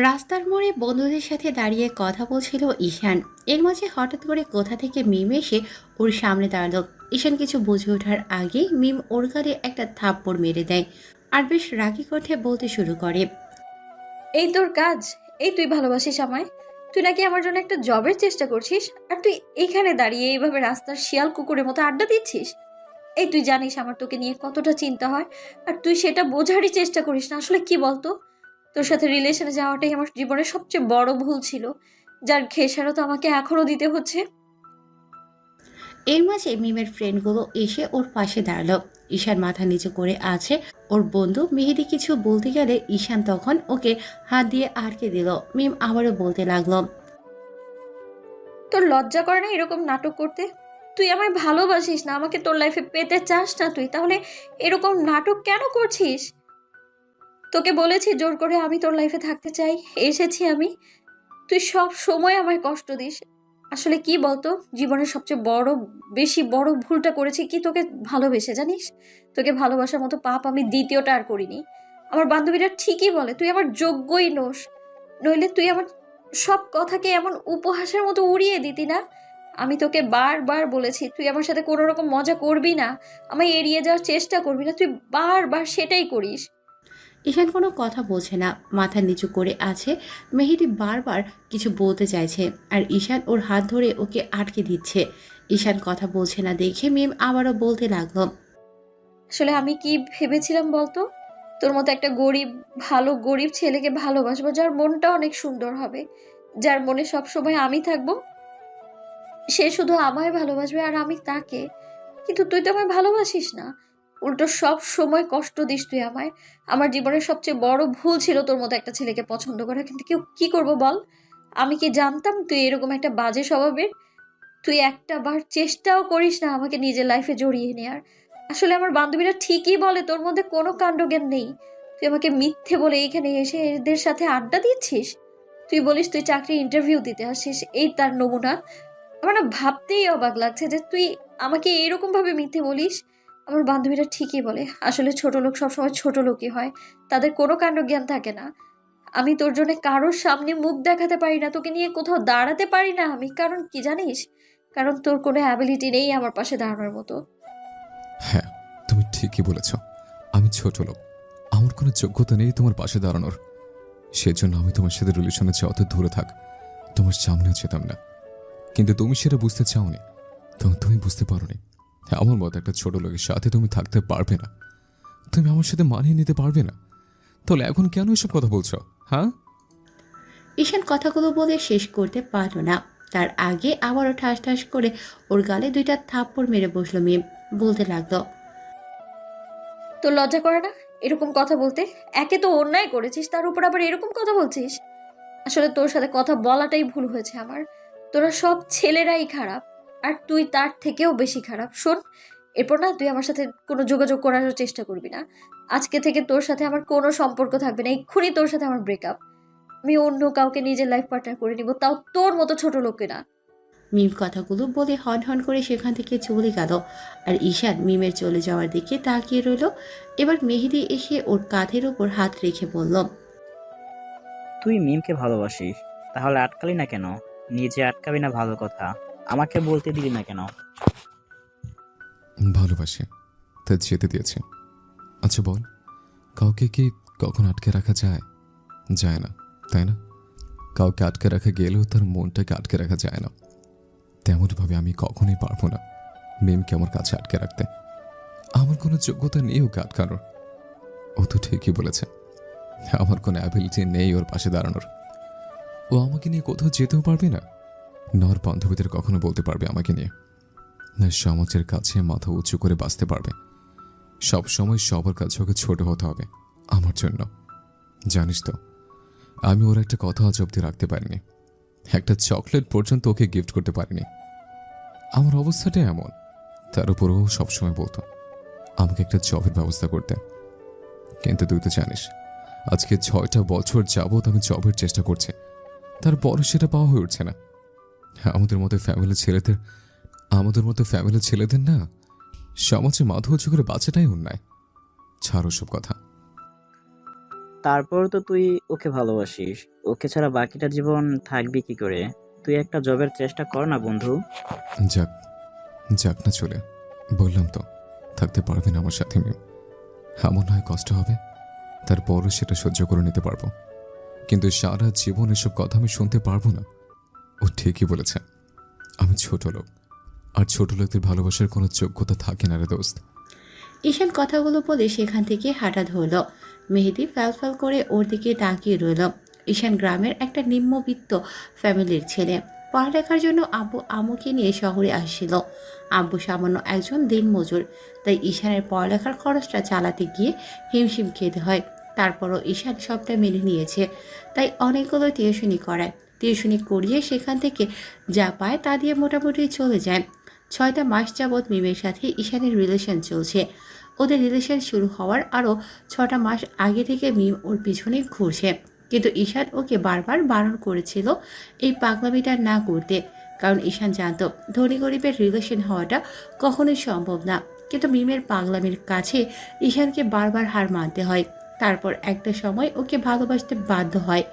রাস্তার মোড়ে বন্ধুদের সাথে দাঁড়িয়ে কথা বলছিল ঈশান। এর মাঝে হঠাৎ করে কোথা থেকে মিম এসে ওর সামনে দাঁড়ালো। ঈশান কিছু বুঝে ওঠার আগেই মিম ওর গালে একটা থাপ্পড় মেরে দেয় আর বেশ রাগী কণ্ঠে বলতে শুরু করে। এই তোর কাজ? এই তুই ভালোবাসিস আমায়? তুই নাকি আমার জন্য একটা জবের চেষ্টা করছিস, আর তুই এখানে দাঁড়িয়ে এইভাবে রাস্তার শিয়াল কুকুরের মতো আড্ডা দিচ্ছিস? এই তুই জানিস আমার তোকে নিয়ে কতটা চিন্তা হয়, আর তুই সেটা বোঝারই চেষ্টা করিস না। আসলে কি বলতো, তোর সাথে রিলেশনে যাওয়াটাই আমার জীবনের সবচেয়ে বড় ভুল ছিল, যার খেসারত আমাকে এখনো দিতে হচ্ছে। এর মাঝে মিমের ফ্রেন্ডগুলো এসে ওর পাশে দাঁড়ালো। ঈশান মাথা নিচু করে আছে। ওর বন্ধু মেহেদি কিছু বলতে গেলে ঈশান তখন ওকে হাত দিয়ে আটকে দিল। মিম আবারও বলতে লাগলো। তোর লজ্জা করে না এরকম নাটক করতে? তুই আমায় ভালোবাসিস না, আমাকে তোর লাইফে পেতে চাস না তুই, তাহলে এরকম নাটক কেন করছিস? তোকে বলেছি জোর করে আমি তোর লাইফে থাকতে চাই, এসেছি আমি। তুই সব সময় আমায় কষ্ট দিস। আসলে কি বলতো, জীবনের সবচেয়ে বেশি বড় ভুলটা করেছি কি, তোকে ভালোবেসে, জানিস? তোকে ভালোবাসার মতো পাপ আমি দ্বিতীয়টা আর করিনি। আমার বান্ধবীরা ঠিকই বলে তুই আমার যোগ্যই নোস, নইলে তুই আমার সব কথাকে এমন উপহাসের মতো উড়িয়ে দিতি না। আমি তোকে বারবার বলেছি তুই আমার সাথে কোনো রকম মজা করবি না, আমায় এড়িয়ে যাওয়ার চেষ্টা করবি না, তুই বারবার সেটাই করিস। ঈশান কোনো কথা বলছে না, মাথা নিচু করে আছে। মেহেদি বারবার কিছু বলতে চাইছে আর ঈশান ওর হাত ধরে ওকে আটকে দিচ্ছে। ঈশান কথা বলছে না দেখে মিম আবারও বলতে লাগলো। আসলে আমি কি ভেবেছিলাম বলতো, তোর মতো একটা ভালো গরিব ছেলেকে ভালোবাসবো, যার মনটা অনেক সুন্দর হবে, যার মনে সব সময় আমি থাকবো, সে শুধু আমায় ভালোবাসবে আর আমি তাকে। কিন্তু তুই তো আমায় ভালোবাসিস না, উল্টো সব সময় কষ্ট দিস তুই আমায়। আমার জীবনের সবচেয়ে বড় ভুল ছিল তোর মতো একটা ছেলেকে পছন্দ করা, কিন্তু কেউ কি করব বল? আমি কি জানতাম তুই এরকম একটা বাজে স্বভাবের? তুই একটা বার চেষ্টাও করিস না আমাকে নিজের লাইফে জড়িয়ে নেয়ার। আসলে আমার বান্ধবীরা ঠিকই বলে তোর মধ্যে কোনো কাণ্ডজ্ঞান নেই। তুই আমাকে মিথ্যে বলে এইখানে এসে এদের সাথে আড্ডা দিচ্ছিস। তুই বলিস তুই চাকরির ইন্টারভিউ দিতে আসছিস, এই তার নমুনা। আমার না ভাবতেই অবাক লাগছে যে তুই আমাকে এরকম ভাবে মিথ্যে বলিস। আমার বান্ধবীরা ঠিকই বলে আসলে ছোট লোক সবসময় ছোট লোকই হয়, তাদের কোনো কাণ্ডজ্ঞান থাকে না। আমি তোর জন্য কারোর সামনে মুখ দেখাতে পারি না, তোকে নিয়ে কোথাও দাঁড়াতে পারি না আমি, কারণ কি জানিস? কারণ তোর কোনো অ্যাবিলিটি নেই আমার পাশে দাঁড়ানোর মতো। হ্যাঁ, তুমি ঠিকই বলেছ। আমি ছোট লোক, আমার কোনো যোগ্যতা নেই তোমার পাশে দাঁড়ানোর। সেজন্য আমি তোমার সাথে রিলেশনে যত দূরে থাক, তোমার সামনেও যেতাম না। কিন্তু তুমি সেটা বুঝতে চাওনি, তখন তুমি বুঝতে পারোনি আমার মতো একটা ছোট লোকের সাথে তুমি থাকতে পারবে না, তুমি আমার সাথে মানিয়ে নিতে পারবে না। তাহলে এখন কেন এসব কথা বলছো? হ্যাঁ, ঈশান কথাগুলো বলে শেষ করতে পারল না। তার আগে আবারও ঠাস ঠাস করে ওর গালে দুইটা থাপ্পড় মেরে বসলো মিম। বলতে লাগলো। তোর লজ্জা করে না এরকম কথা বলতে? একে তো অন্যায় করেছিস, তার উপর আবার এরকম কথা বলছিস। আসলে তোর সাথে কথা বলাটাই ভুল হয়েছে আমার। তোরা সব ছেলেরাই খারাপ, আর তুই তার থেকেও বেশি খারাপ। শোন, এরপর না তুই আমার সাথে কোনো যোগাযোগ করার চেষ্টা করবি না। আজকে থেকে তোর সাথে আমার কোনো সম্পর্ক থাকবে না, এক্ষুনি তোর সাথে আমার ব্রেকআপ। আমি অন্য কাউকে নিজের লাইফ পার্টনার করে নিব, তাও তোর মতো ছোট লোককে না। মিম কথাগুলো বলে হন হন করে সেখান থেকে চলে গেল। আর ঈশান মিমের চলে যাওয়ার দিকে তাকিয়ে রইল। এবার মেহেদি এসে ওর কাঁধের ওপর হাত রেখে বলল। তুই মিমকে ভালোবাসিস, তাহলে আটকালি না কেন? নিজে আটকাবি না ভালো কথা, আমাকে বলতে দিলি না কেন? ভালোবাসি, তা যেতে দিয়েছি। আচ্ছা বল, কাউকে কি কখন আটকে রাখা যায়? যায় না, তাই না? কাউকে আটকে রাখা গেলেও তার মনটাকে আটকে রাখা যায় না। তেমনভাবে আমি কখনোই পারবো না মিমকে আমার কাছে আটকে রাখতে। আমার কোনো যোগ্যতা নেই ওকে আটকানোর। ও তো ঠিকই বলেছে, আমার কোনো অ্যাবিলিটি নেই ওর পাশে দাঁড়ানোর। ও আমাকে নিয়ে কোথাও যেতেও পারবে না, না ওর বান্ধবীদের কখনো বলতে পারবে আমাকে নিয়ে, না সমাজের কাছে মাথা উঁচু করে বাঁচতে পারবে। সব সময় সবার কাছে ওকে ছোট হতে হবে আমার জন্য। জানিস তো, আমি ওর একটা কথা আজ অব্দি রাখতে পারিনি, একটা চকলেট পর্যন্ত ওকে গিফট করতে পারিনি। আমার অবস্থাটা এমন, তার উপর ও সবসময় বলতো আমাকে একটা জবের ব্যবস্থা করতে। কিন্তু তুই তো জানিস, আজকে 6টা বছর যাবৎ আমি জবের চেষ্টা করছি, তারপরও সেটা পাওয়া হয়ে উঠছে না। আমাদের মতো ফ্যামিলির ছেলেদের না সমাজে মাথা উঁচু করে বাঁচাটাই অন্যায়। ছাড়ো সব কথা। তারপর তো তুই ওকে ভালোবাসিস। ওকে ছাড়া বাকিটা জীবন থাকবি কি করে? তুই একটা জবের চেষ্টা কর না বন্ধু। যাক, যাক না চলে। বললাম তো, থাকতে পারবে না আমার সাথে মিম। এমন হয় কষ্ট হবে, তারপরও সেটা সহ্য করে নিতে পারবো। কিন্তু সারা জীবন এসব কথা আমি শুনতে পারবো না। ও ঠিকই বলেছে, আমি ছোট লোক, আর ছোট লোকদের ভালোবাসার কোনো যোগ্যতা থাকে না রে দোস্ত। ঈশান কথাগুলো বলে সেখান থেকে হাঁটা ধরল। মেহেদি ফ্যাল করে ওর দিকে তাকিয়ে রইল। ঈশান গ্রামের একটা নিম্নবিত্ত ফ্যামিলির ছেলে। পড়ালেখার জন্য আব্বু আম্মুকে নিয়ে শহরে আসছিল। আব্বু সামান্য একজন দিনমজুর, তাই ঈশানের পড়ালেখার খরচটা চালাতে গিয়ে হিমশিম খেতে হয়। তারপরও ঈশান সবটা মেনে নিয়েছে, তাই অনেকগুলো টিউশনি করায়। টিউশনি করিয়ে সেখান থেকে যা পায় তা দিয়ে মোটামুটি চলে যায়। 6টা মাস যাবৎ মিমের সাথে ঈশানের রিলেশন চলছে। ওদের রিলেশন শুরু হওয়ার আরও 6টা মাস আগে থেকে মিম ওর পিছনে ঘুরছে, কিন্তু ঈশান ওকে বারবার বারণ করেছিল এই পাগলামিটা না করতে। কারণ ঈশান জানত ধনী গরিবের রিলেশন হওয়াটা কখনোই সম্ভব না। কিন্তু মিমের পাগলামির কাছে ঈশানকে বারবার হার মানতে হয়। তারপর একটা সময় ওকে ভালোবাসতে বাধ্য হয়।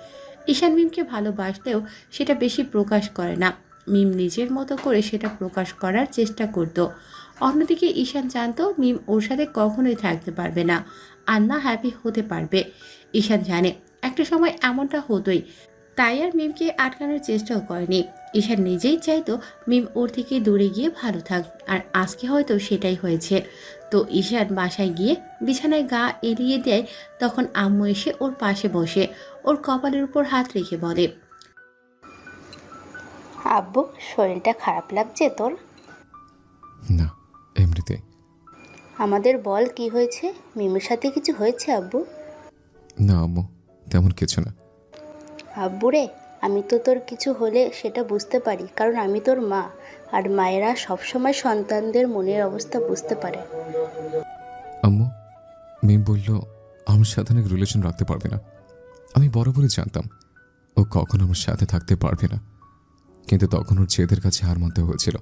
ঈশান মিমকে ভালোবাসলেও সেটা বেশি প্রকাশ করে না। মিম নিজের মতো করে সেটা প্রকাশ করার চেষ্টা করত। অন্যদিকে ঈশান জানতো মিম ওর সাথে কখনোই থাকতে পারবে না, আর না হ্যাপি হতে পারবে। ঈশান জানে একটা সময় এমনটা হতোই, তাই আর মিমকে আটকানোর চেষ্টাও করেনি। ঈশান নিজেই চাইতো মিম ওর থেকে দূরে গিয়ে ভালো থাক, আর আজকে হয়তো সেটাই হয়েছে। তো ঈশান বাসায় গিয়ে বিছানায় গা এলিয়ে দেয়, তখন আম্মু এসে ওর পাশে বসে ওর কপালের উপর হাত রেখে বলে, আব্বু, শরীরটা খারাপ লাগছে তোর? না, এমনিতে। আমাদের বল কি হয়েছে? মিমের সাথে কিছু হয়েছে আব্বু? না আম্মু, তেমন কিছু না। আব্বু রে, আমি তো তোর কিছু হলে সেটা বুঝতে পারি, কারণ আমি তোর মা, আর মায়েরা সবসময় সন্তানদের মনের অবস্থা বুঝতে পারে। আম্মু, মিম বলল আমার সাথে অনেক রিলেশন রাখতে পারবে না। আমি বরাবরই জানতাম ও কখন আমার সাথে থাকতে পারবে না, কিন্তু তখন ওর জেদের কাছে হার মানতে হয়েছিল।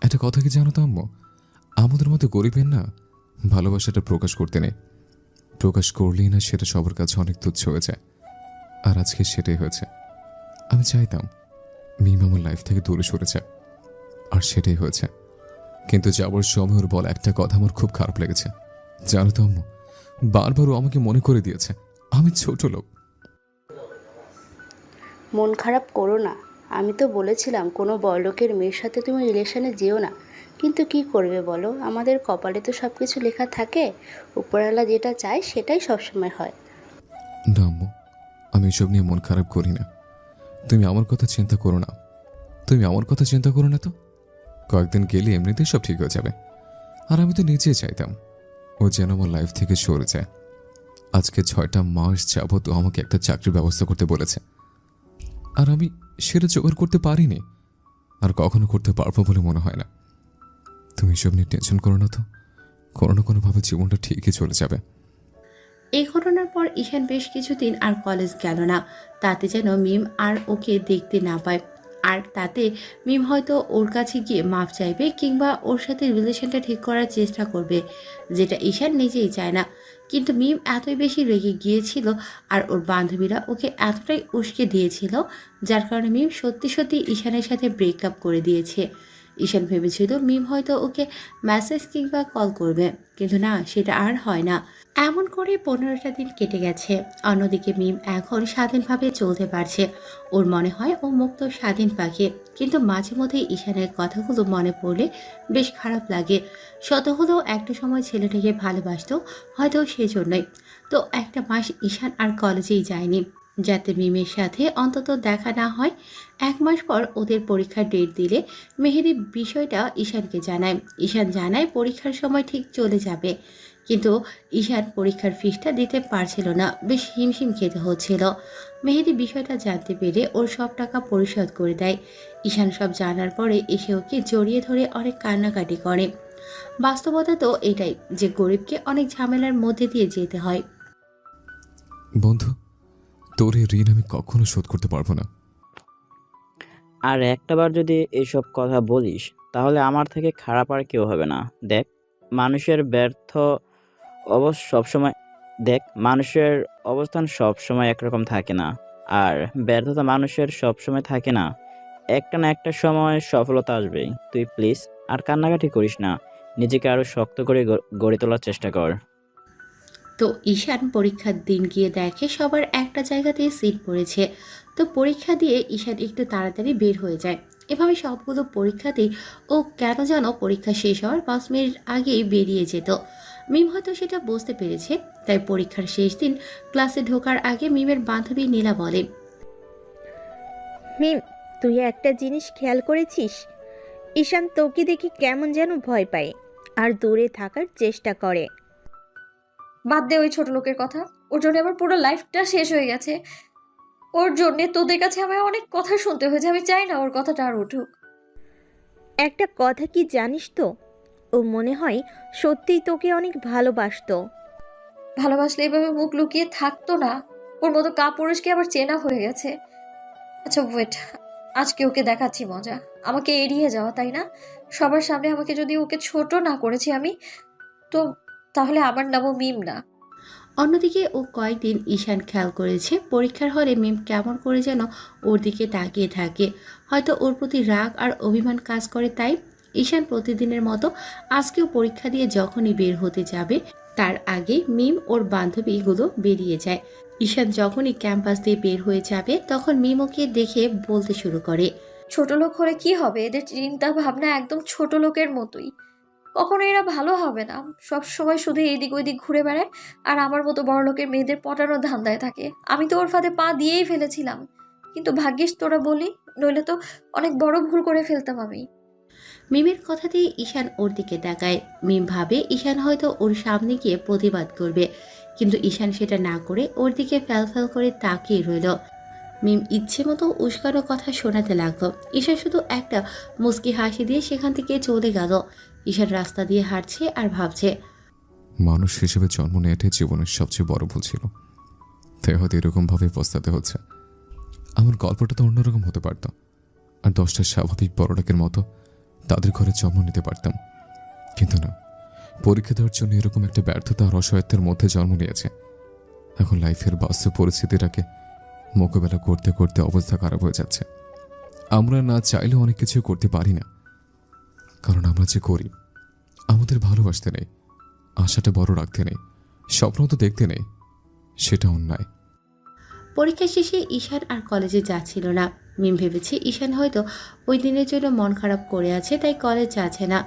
একটা কথা কি জানো তো আম্মু, আমাদের মতো গরিবের না ভালোবাসাটা প্রকাশ করতে নেই। প্রকাশ করলেই না সেটা সবার কাছে অনেক তুচ্ছ হয়ে যায়। আর আজকে সেটাই হয়েছে। আমি চাইতাম মিম আমার লাইফ থেকে দূরে সরে যায়, আর সেটাই হয়েছে। কিন্তু যাবার সময় ওর বল একটা কথা আমার খুব খারাপ লেগেছে। জানো তো আম্মু, বারবার ও আমাকে মনে করে দিয়েছে আমি ছোট লোক। মন খারাপ করো না। আমি তো বলেছিলাম কোনো বড়লোকের মেয়ের সাথে তুমি রিলেশনে যেও না, কিন্তু কি করবে বলো, আমাদের কপালে তো সব কিছু লেখা থাকে। উপরওয়ালা যেটা চায় সেটাই সবসময় হয়। না আম্মু, আমি এসব নিয়ে মন খারাপ করি না। তুমি আমার কথা চিন্তা করো না। তুমি আমার কথা চিন্তা করো না তো। কয়েকদিন গেলে এমনিতেই সব ঠিক হয়ে যাবে। আর আমি তো নিজেই চাইতাম ও যেন আমার লাইফ থেকে সরে যায়। আজকে 6টা মাস যাবত ও আমাকে একটা চাকরির ব্যবস্থা করতে বলেছে, আর আমি সেটা জোগাড় করতে পারিনি, আর কখনো করতে পারবো বলে মনে হয় না। তুমি এসব নিয়ে টেনশন করো না তো। কোনো না কোনোভাবে জীবনটা ঠিকই চলে যাবে। এই ঘটনার পর ঈশান বেশ কিছুদিন আর কলেজ গেল না। তাতে যেন মিম আর ওকে দেখতে না পায়, আর তাতে মিম হয়তো ওর কাছে গিয়ে মাপ চাইবে কিংবা ওর সাথে রিলেশনটা ঠিক করার চেষ্টা করবে, যেটা ঈশান নিজেই চায় না। কিন্তু মিম এতই বেশি রেগে গিয়েছিল, আর ওর বান্ধবীরা ওকে এতটাই উস্কে দিয়েছিল, যার কারণে মিম সত্যি সত্যি ঈশানের সাথে ব্রেকআপ করে দিয়েছে। ঈশান ভেবেছিল মিম হয়তো ওকে মেসেজ কিংবা কল করবে, কিন্তু না, সেটা আর হয় না। এমন করে 15টা দিন কেটে গেছে। অন্যদিকে মিম এখন স্বাধীনভাবে চলতে পারছে। ওর মনে হয় ও মুক্ত স্বাধীন পাখি, কিন্তু মাঝে মধ্যে ঈশানের কথাগুলো মনে পড়লে বেশ খারাপ লাগে। শত হলেও একটা সময় ছেলেটাকে ভালোবাসতো, হয়তো সেজন্যই তো একটা মাস ঈশান আর কলেজেই যায়নি, যাতে মিমের সাথে অন্তত দেখা না হয়। 1 মাস পর ওদের পরীক্ষার ডেট দিলে মেহেদি বিষয়টা ঈশানকে জানায়। ঈশান জানায় পরীক্ষার সময় ঠিক চলে যাবে, কিন্তু ঈশান পরীক্ষার ফিসটা দিতে পারছিল না, বেশ হিমশিম খেতে হচ্ছিল। মেহেদি বিষয়টা জানতে পেরে ওর সব টাকা পরিশোধ করে দেয়। ঈশান সব জানার পরে এসে ওকে জড়িয়ে ধরে অনেক কান্নাকাটি করে। বাস্তবতা তো এটাই যে গরিবকে অনেক ঝামেলার মধ্যে দিয়ে যেতে হয়। বন্ধু, তোর এই ঋণ আমি কখনো শোধ করতে পারবো না। আর একটাবার যদি এইসব কথা বলিস, তাহলে আমার থেকে খারাপ আর কেউ হবে না। দেখ, মানুষের ব্যর্থ অবশ্য সবসময় দেখ মানুষের অবস্থান সব সময় একরকম থাকে না, আর ব্যর্থতা মানুষের সব সময় থাকে না। একটা না একটা সময় সফলতা আসবেই। তুই প্লিজ আর কান্নাকাটি করিস না, নিজেকে আরো শক্ত করে গড়ে তোলার চেষ্টা কর। তো ঈশান পরীক্ষার দিন গিয়ে দেখে সবার একটা জায়গাতেই সিট পড়েছে। তো পরীক্ষা দিয়ে ঈশান একটু তাড়াতাড়ি বের হয়ে যায়। এভাবে সবগুলো পরীক্ষাতেই ও কেন যেন পরীক্ষা শেষ হওয়ার 5 মিনিট আগেই বেরিয়ে যেত। মিম হয়তো সেটা বুঝতে পেরেছে, তাই পরীক্ষার শেষ দিন ক্লাসে ঢোকার আগে মিমের বান্ধবী নীলা বলে, মিম, তুই একটা জিনিস খেয়াল করেছিস? ঈশান তোকে দেখে কেমন যেন ভয় পায় আর দূরে থাকার চেষ্টা করে। বাদ দে ওই ছোট লোকের কথা। ওর জন্য আমার পুরো লাইফটা শেষ হয়ে গেছে। ওর জন্যে তোদের কাছে আমায় অনেক কথা শুনতে হয়েছে। আমি চাই না ওর কথাটা আর উঠুক। একটা কথা কি জানিস তো, ও মনে হয় সত্যিই তোকে অনেক ভালোবাসতো। ভালোবাসলে এভাবে মুখ লুকিয়ে থাকতো না। ওর মতো কাপুরুষকে আবার চেনা হয়ে গেছে। আচ্ছা ওয়েট, আজকে ওকে দেখাচ্ছি মজা। আমাকে এড়িয়ে যাওয়া, তাই না? সবার সামনে আমাকে যদি ওকে ছোট না করেছি আমি, তো তাহলে আমার নামও মিম না। অন্যদিকে ও কয়েকদিন ঈশান খেয়াল করেছে পরীক্ষার হলে মিম কেমন করে যেন ওর দিকে তাকিয়ে থাকে। হয়তো ওর প্রতি রাগ আর অভিমান কাজ করে, তাই ঈশান প্রতিদিনের মতো আজকেও পরীক্ষা দিয়ে যখনই বের হতে যাবে তার আগে মিম ওর বান্ধবীগুলো বেরিয়ে যায়। ঈশান যখনই ক্যাম্পাস দিয়ে বের হয়ে যাবে তখন মিম ওকে দেখে বলতে শুরু করে, ছোট লোক হলে কি হবে? এদের চিন্তা ভাবনা একদম ছোট লোকের মতোই। কখনো এরা ভালো হবে না। সব সময় শুধু এইদিক ওইদিক ঘুরে বেড়ায় আর আমার মতো বড় লোকের মেয়েদের পটানোর ধান্দায় থাকে। আমি তো ওর ফাঁদে পা দিয়েই ফেলেছিলাম, কিন্তু ভাগ্যিস তোরা বলি, নইলে তো অনেক বড় ভুল করে ফেলতাম আমি। মিমের কথাতেই ঈশান ওর দিকে তাকায়। মিম ভাবে ঈশান হয়তো ওর সামনে গিয়ে প্রতিবাদ করবে, কিন্তু ঈশান সেটা না করে ওর দিকে ফ্যাল করে তাকিয়ে রইল। মিম ইচ্ছে মতো উস্কানো কথা শোনাতে লাগলো। ঈশান শুধু একটা মুচকি হাসি দিয়ে সেখান থেকে চলে গেল। ঈশান রাস্তা দিয়ে হাঁটছে আর ভাবছে, মানুষ হিসেবে জন্ম নেওয়াটাই জীবনের সবচেয়ে বড় ভুল ছিল, তাই হয়তো এরকমভাবে পস্তাতে হচ্ছে। আমার গল্পটা তো অন্যরকম হতে পারত, আর 10টা স্বাভাবিক বড়লোকের মতো তাদের ঘরে জন্ম নিতে পারতাম। কিন্তু না, পরীক্ষা দেওয়ার জন্য এরকম একটা ব্যর্থতা আর অসহায়ত্বের মধ্যে জন্ম নিয়েছে। এখন লাইফের বাস্তব পরিস্থিতিটাকে মোকাবেলা করতে করতে অবস্থা খারাপ হয়ে যাচ্ছে। আমরা না চাইলেও অনেক কিছু করতে পারি না, কারণ আমরা যে করি, আমাদের ভালোবাসতে নেই, আশাটা বড় রাখতে নেই, স্বপ্ন তো দেখতে নেই, সেটা অন্যায়। পরীক্ষা শেষে ঈশান আর কলেজে যাচ্ছিল না। মিম ভেবেছে ঈশান হয়তো ওই দিনের জন্য মন খারাপ করে আছে, তাই কলেজ যাচ্ছে না।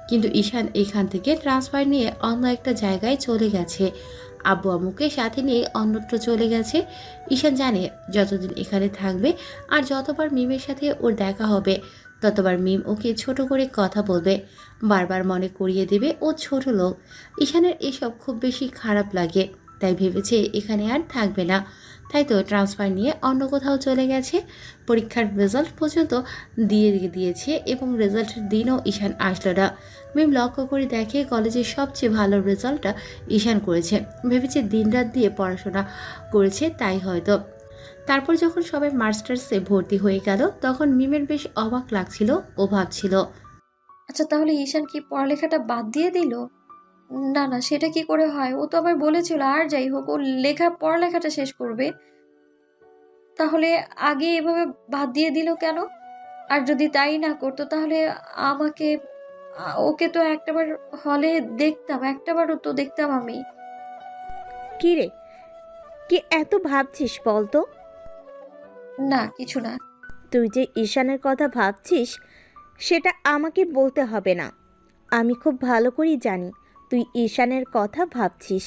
কিন্তু ঈশান এখান থেকে ট্রান্সফার নিয়ে অন্য একটা জায়গায় চলে গেছে। আব্বু আম্মুকে সাথে নিয়ে অন্যত্র চলে গেছে। ঈশান জানে যতদিন এখানে থাকবে আর যতবার মিমের সাথে ওর দেখা হবে ততবার মিম ওকে ছোট করে কথা বলবে, বারবার মনে করিয়ে দেবে ও ছোট লোক। ঈশানের এসব খুব বেশি খারাপ লাগে, তাই ভেবেছে এখানে আর থাকবে না। তাই তো ট্রান্সফার নিয়ে অন্য কোথাও চলে গেছে। পরীক্ষার রেজাল্ট পর্যন্ত দিয়ে দিয়েছে এবং রেজাল্টের দিনও ঈশান আসলো না। মিম লক্ষ্য করে দেখে কলেজের সবচেয়ে ভালো রেজাল্টটা ঈশান করেছে। ভেবেছে দিনরাত দিয়ে পড়াশোনা করেছে, তাই হয়তো। তারপর যখন সবাই মাস্টার্সে ভর্তি হয়ে গেল তখন মিমের বেশ অবাক লাগছিল। ও ভাবছিল, আচ্ছা তাহলে ঈশান কি পড়ালেখাটা বাদ দিয়ে দিল? না না, সেটা কি করে হয়? ও তো আবার বলেছিল আর যাই হোক ও পড়ালেখাটা শেষ করবে। তাহলে আগে এভাবে বাদ দিয়ে দিল কেন? আর যদি তাই না করতো তাহলে আমাকে ওকে তো একটাবার হলে দেখতাম, একটাবারও তো দেখতাম আমি। কি রে, কি এত ভাবছিস বলতো? না কিছু না। তুই যে ঈশানের কথা ভাবছিস সেটা আমাকে বলতে হবে না। আমি খুব ভালো করেই জানি তুই ঈশানের কথা ভাবছিস,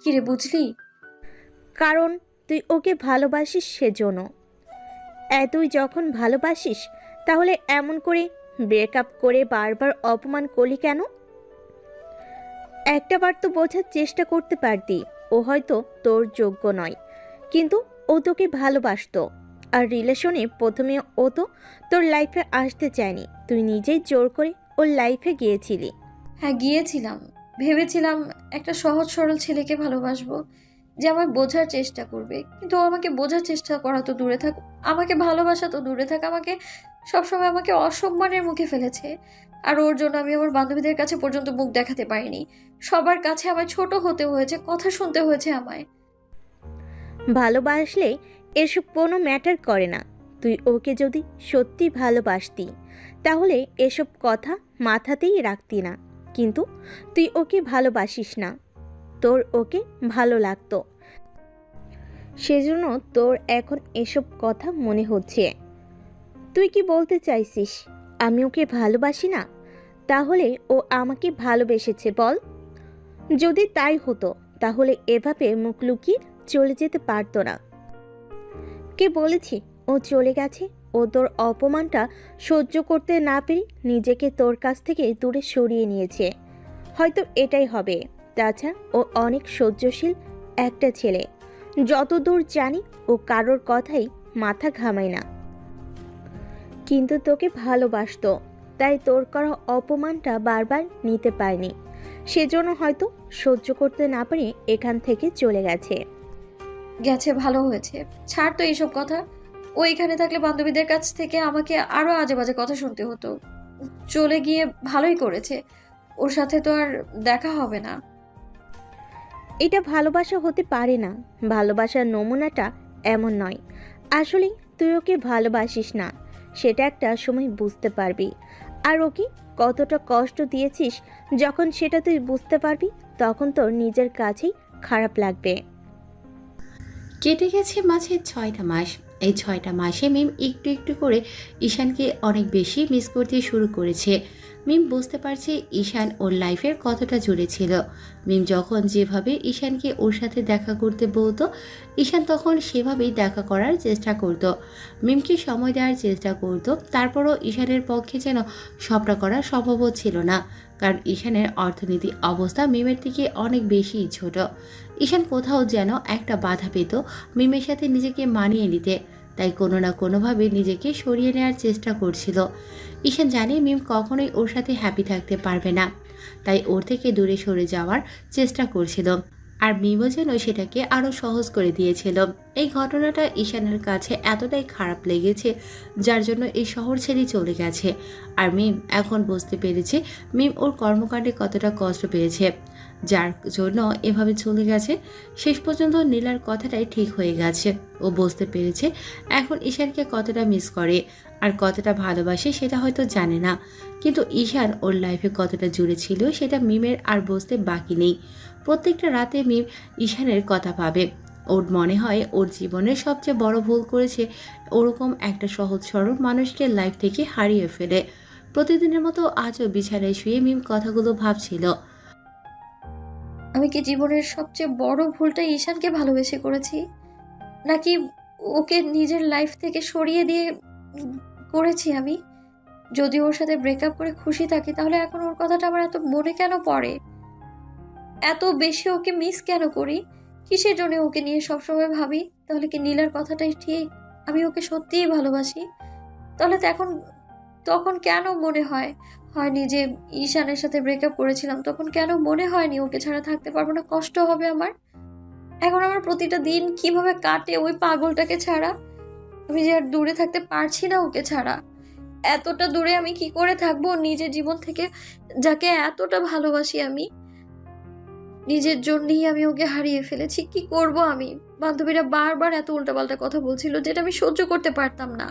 কিরে বুঝলি? কারণ তুই ওকে ভালোবাসিস সেজন্য। তুই যখন ভালোবাসিস তাহলে এমন করে ব্রেকআপ করে বারবার অপমান করলি কেন? একটাবার তো বোঝার চেষ্টা করতে পারতি ও হয়তো তোর যোগ্য নয়, কিন্তু ও তোকে ভালোবাসতো। আর রিলেশনে প্রথমে ও তো তোর লাইফে আসতে চায়নি, তুই নিজেই জোর করে ওর লাইফে গিয়েছিলি। হ্যাঁ গিয়েছিলাম, ভেবেছিলাম একটা সহজ সরল ছেলেকে ভালোবাসবো যে আমায় বোঝার চেষ্টা করবে। কিন্তু ও আমাকে বোঝার চেষ্টা করা তো দূরে থাক, আমাকে ভালোবাসা তো দূরে থাক, আমাকে সবসময় আমাকে অসম্মানের মুখে ফেলেছে। আর ওর জন্য আমি আমার বান্ধবীদের কাছে পর্যন্ত মুখ দেখাতে পারিনি। সবার কাছে আমায় ছোট হতে হয়েছে, কথা শুনতে হয়েছে আমায়। ভালোবাসলে এসব কোনো ম্যাটার করে না। তুই ওকে যদি সত্যি ভালোবাসতি তাহলে এসব কথা মাথাতেই রাখতি না, কিন্তু তুই ওকে ভালোবাসিস না, তোর ওকে ভালো লাগতো, সেজন্য তোর এখন এসব কথা মনে হচ্ছে। তুই কি বলতে চাইছিস আমি ওকে ভালোবাসি না? তাহলে ও আমাকে ভালোবেসেছে বল। যদি তাই হতো তাহলে এভাবে মুখ লুকিয়ে চলে যেতে পারতো না। কে বলেছি ও চলে গেছে? ও তোর অপমানটা সহ্য করতে না পেরে নিজেকে তোর কাছ থেকে দূরে সরিয়ে নিয়েছে। হয়তো এটাই হবে। তাছাড়া ও অনেক সহ্যশীল একটা ছেলে। যতদূর জানি ও কারোর কথাই মাথা ঘামায় না, কিন্তু তোকে ভালোবাসতো, তাই তোর করা অপমানটা বারবার নিতে পারেনি, সেজন্য হয়তো সহ্য করতে না পেরে এখান থেকে চলে গেছে। গেছে ভালো হয়েছে, ছাড় তো এইসব কথা। ও এখানে থাকলে বান্ধবীদের কাছ থেকে আমাকে আরো আজে বাজে কথা শুনতে হতো। চলে গিয়ে ভালোই করেছে, ওর সাথে তো আর দেখা হবে না। এটা ভালোবাসা হতে পারে না। ভালোবাসার নমুনাটা এমন নয়। আসলে তুই ওকে ভালোবাসিস না, সেটা একটা সময় বুঝতে পারবি। আর ওকে কতটা কষ্ট দিয়েছিস যখন সেটা তুই বুঝতে পারবি, তখন তোর নিজের কাছেই খারাপ লাগবে। কেটে গেছে মাঝে 6টা মাস। এই 6টা মাসে মিম একটু একটু করে ঈশানকে অনেক বেশি মিস করতে শুরু করেছে। মিম বুঝতে পারছে ঈশান ওর লাইফের কতটা জুড়ে ছিল। মিম যখন যেভাবে ঈশানকে ওর সাথে দেখা করতে বলতো, ঈশান তখন সেভাবেই দেখা করার চেষ্টা করত, মিমকে সময় দেওয়ার চেষ্টা করত। তারপরও ঈশানের পক্ষে যেন সবটা করা সম্ভব ছিল না, কারণ ঈশানের অর্থনৈতিক অবস্থা মিমের থেকে অনেক বেশি ছোট। ঈশান কোথাও যেন একটা বাধা পেত মিমের সাথে নিজেকে মানিয়ে নিতে, তাই কোনো না কোনোভাবে নিজেকে সরিয়ে নেওয়ার চেষ্টা করছিল। ঈশান জানে মিম কখনোই ওর সাথে হ্যাপি থাকতে পারবে না, তাই ওর থেকে দূরে সরে যাওয়ার চেষ্টা করছিল। আর মিমও যেন সেটাকে আরও সহজ করে দিয়েছিল। এই ঘটনাটা ঈশানের কাছে এতটাই খারাপ লেগেছে, যার জন্য এই শহর ছেড়ে চলে গেছে। আর মিম এখন বুঝতে পেরেছে মিম ওর কর্মকাণ্ডে কতটা কষ্ট পেয়েছে, যার জন্য এভাবে চলে গেছে। শেষ পর্যন্ত নীলার কথাটাই ঠিক হয়ে গেছে। ও বুঝতে পেরেছে এখন ঈশানকে কতটা মিস করে আর কতটা ভালোবাসে সেটা হয়তো জানে না, কিন্তু ঈশান ওর লাইফে কতটা জুড়ে ছিল সেটা মিমের আর বুঝতে বাকি নেই। প্রত্যেকটা রাতে মিম ঈশানের কথা ভাবে। ওর মনে হয় ওর জীবনের সবচেয়ে বড় ভুল করেছে ওরকম একটা সহজ সরল মানুষকে লাইফ থেকে হারিয়ে ফেলে। প্রতিদিনের মতো আজও বিছানায় শুয়ে মিম কথাগুলো ভাবছিল। আমি কি জীবনের সবচেয়ে বড় ভুলটা ঈশানকে ভালোবেসে করেছি, নাকি ওকে নিজের লাইফ থেকে সরিয়ে দিয়ে করেছি আমি? যদি ওর সাথে ব্রেকআপ করে খুশি থাকি, তাহলে এখন ওর কথাটা আমার এত মনে কেন পড়ে? এত বেশি ওকে মিস কেন করি? কিসের জন্য ওকে নিয়ে সবসময় ভাবি? তাহলে কি নীলার কথাটাই ঠিক? আমি ওকে সত্যিই ভালোবাসি? তাহলে তো তখন কেন মনে হয়নি যে ঈশানের সাথে ব্রেকআপ করেছিলাম, তখন কেন মনে হয়নি ওকে ছাড়া থাকতে পারবো না, কষ্ট হবে আমার? এখন আমার প্রতিটা দিন কিভাবে কাটে ওই পাগলটাকে ছাড়া। আমি যে আর দূরে থাকতে পারছি না ওকে ছাড়া। এতটা দূরে আমি কি করে থাকবো নিজের জীবন থেকে, যাকে এতটা ভালোবাসি আমি? নিজের জন্যই আমি ওকে হারিয়ে ফেলেছি। কি করব আমি? বান্ধবীরা বারবার এত উল্টাপাল্টা কথা বলছিল, যেটা আমি সহ্য করতে পারতাম না।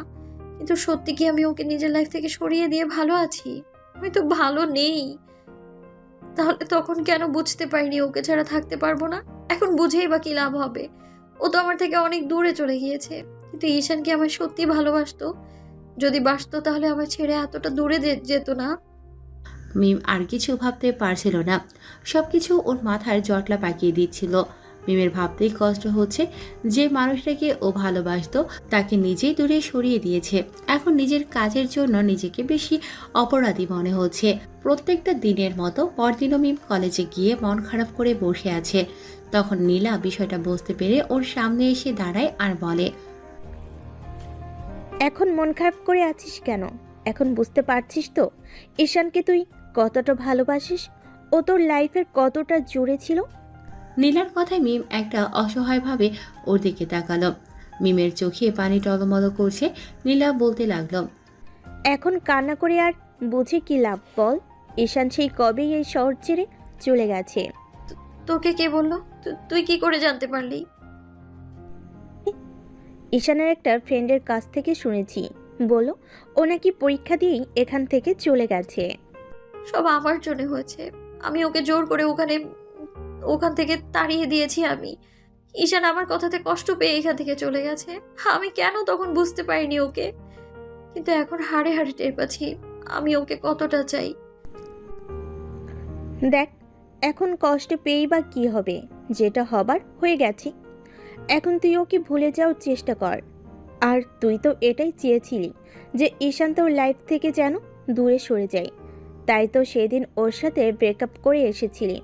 কিন্তু সত্যি কি আমি ওকে নিজের লাইফ থেকে সরিয়ে দিয়ে ভালো আছি? আমি তো ভালো নেই। তাহলে তখন কেন বুঝতে পারিনি ওকে ছাড়া থাকতে পারবো না? এখন বুঝেই বা কি লাভ হবে? ও তো আমার থেকে অনেক দূরে চলে গিয়েছে। কিন্তু ঈশান কি আমার সত্যি ভালোবাসতো? যদি বাসতো তাহলে আমার ছেড়ে এতটা দূরে যেত না। মিম আর কিছু ভাবতে পারছিল না, সবকিছু ওর মাথার জটলা পাকিয়ে দিচ্ছিল। মিমের ভাবতেই কষ্ট হচ্ছে, যে মানুষটাকে ও ভালোবাসতো তাকে নিজেই দূরে সরিয়ে দিয়েছে। এখন নিজের কাজের জন্য নিজেকে বেশি অপরাধী মনে হচ্ছে। প্রত্যেকটা দিনের মতো পরদিনও মিম কলেজে গিয়ে মন খারাপ করে বসে আছে। তখন নীলা বিষয়টা বুঝতে পেরে ওর সামনে এসে দাঁড়ায় আর বলে, এখন মন খারাপ করে আছিস কেন? এখন বুঝতে পারছিস তো ঈশানকে তুই কতটা ভালোবাসিস, ও তোর লাইফের কতটা জুড়ে ছিল। নীলার কথায় মিম একটা অসহায়ভাবে ওর দিকে তাকালো। মিমের চোখে পানি টলমল করছে। নীলা বলতে লাগলো, এখন কান্না করে আর বুঝে কি লাভ বল? ঈশান সেই কবেই এই শহর ছেড়ে চলে গেছে। তোকে কে বললো? তুই কি করে জানতে পারলি? ঈশানের একটা ফ্রেন্ডের কাছ থেকে শুনেছি, বলো ও নাকি পরীক্ষা দিয়েই এখান থেকে চলে গেছে। সব আমার জন্য হয়েছে। আমি ওকে জোর করে ওখান থেকে তাড়িয়ে দিয়েছি আমি। ঈশান আমার কথাতে কষ্ট পেয়ে এখান থেকে চলে গেছে। আমি কেন তখন বুঝতে পারিনি ওকে, কিন্তু এখন হাড়ে হাড়ে টের পাচ্ছি আমি ওকে কতটা চাই। দেখ, এখন কষ্ট পেয়েই বা কী হবে, যেটা হবার হয়ে গেছে। এখন তুই ওকে ভুলে যাওয়ার চেষ্টা কর। আর তুই তো এটাই চেয়েছিলি যে ঈশান তোর লাইফ থেকে যেন দূরে সরে যায়, তাই তো সেদিন ওর সাথে ব্রেকআপ করে এসেছিলি।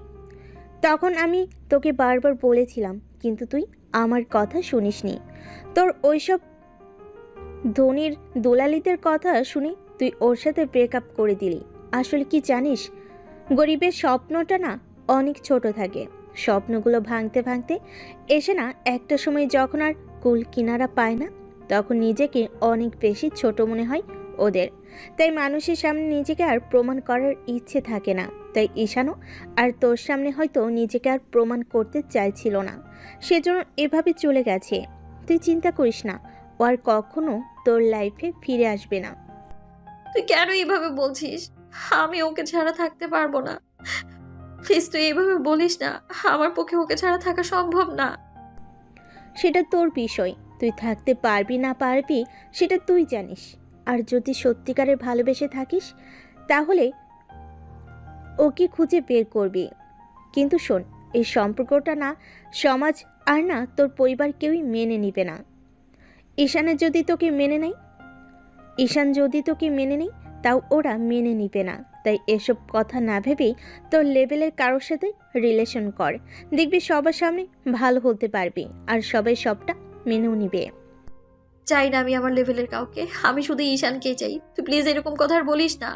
তখন আমি তোকে বারবার বলেছিলাম, কিন্তু তুই আমার কথা শুনিসনি। তোর ওইসব ধনির দোলালিদের কথা শুনে তুই ওর সাথে ব্রেকআপ করে দিলি। আসলে কি জানিস, গরিবের স্বপ্নটা না অনেক ছোট থাকে। স্বপ্নগুলো ভাঙতে ভাঙতে এসে না একটা সময় যখন আর কুল কিনারা পায় না, তখন নিজেকে অনেক বেশি ছোট মনে হয় ওদের। তাই মানুষের সামনে নিজেকে আর প্রমাণ করার ইচ্ছে থাকে না। তাই ঈশানও আর তোর সামনে হয়তো নিজেকে আর প্রমাণ করতে চাইছিল না, সেজন্য এভাবে চলে গেছে। তুই চিন্তা করিস না, ও আর কখনো তোর লাইফে ফিরে আসবে না। তুই কেন এইভাবে বলছিস? আমি ওকে ছাড়া থাকতে পারবো না। প্লিজ তুই এইভাবে বলিস না। আমার পক্ষে ওকে ছাড়া থাকা সম্ভব না। সেটা তোর বিষয়, তুই থাকতে পারবি না পারবি সেটা তুই জানিস। আর যদি সত্যিকারের ভালোবেসে থাকিস তাহলে ওকে খুঁজে বের করবি। কিন্তু শোন, এই সম্পর্কটা না সমাজ আর না তোর পরিবার কেউই মেনে নিবে না। ঈশানের যদি তোকে মেনে নেয় ঈশান যদি তোকে মেনে নেয় তাও ওরা মেনে নিবে না। তাই এসব কথা না ভেবেই তোর লেভেলের কারোর সাথে রিলেশন কর। দেখবি সবার সামনে ভালো হতে পারবি আর সবাই সবটা মেনেও নিবে। চাই না আমি আমার লেভেলের কাউকে। আমি শুধু ঈশানকেই চাই। তুই প্লিজ এরকম কথা আর বলিস না।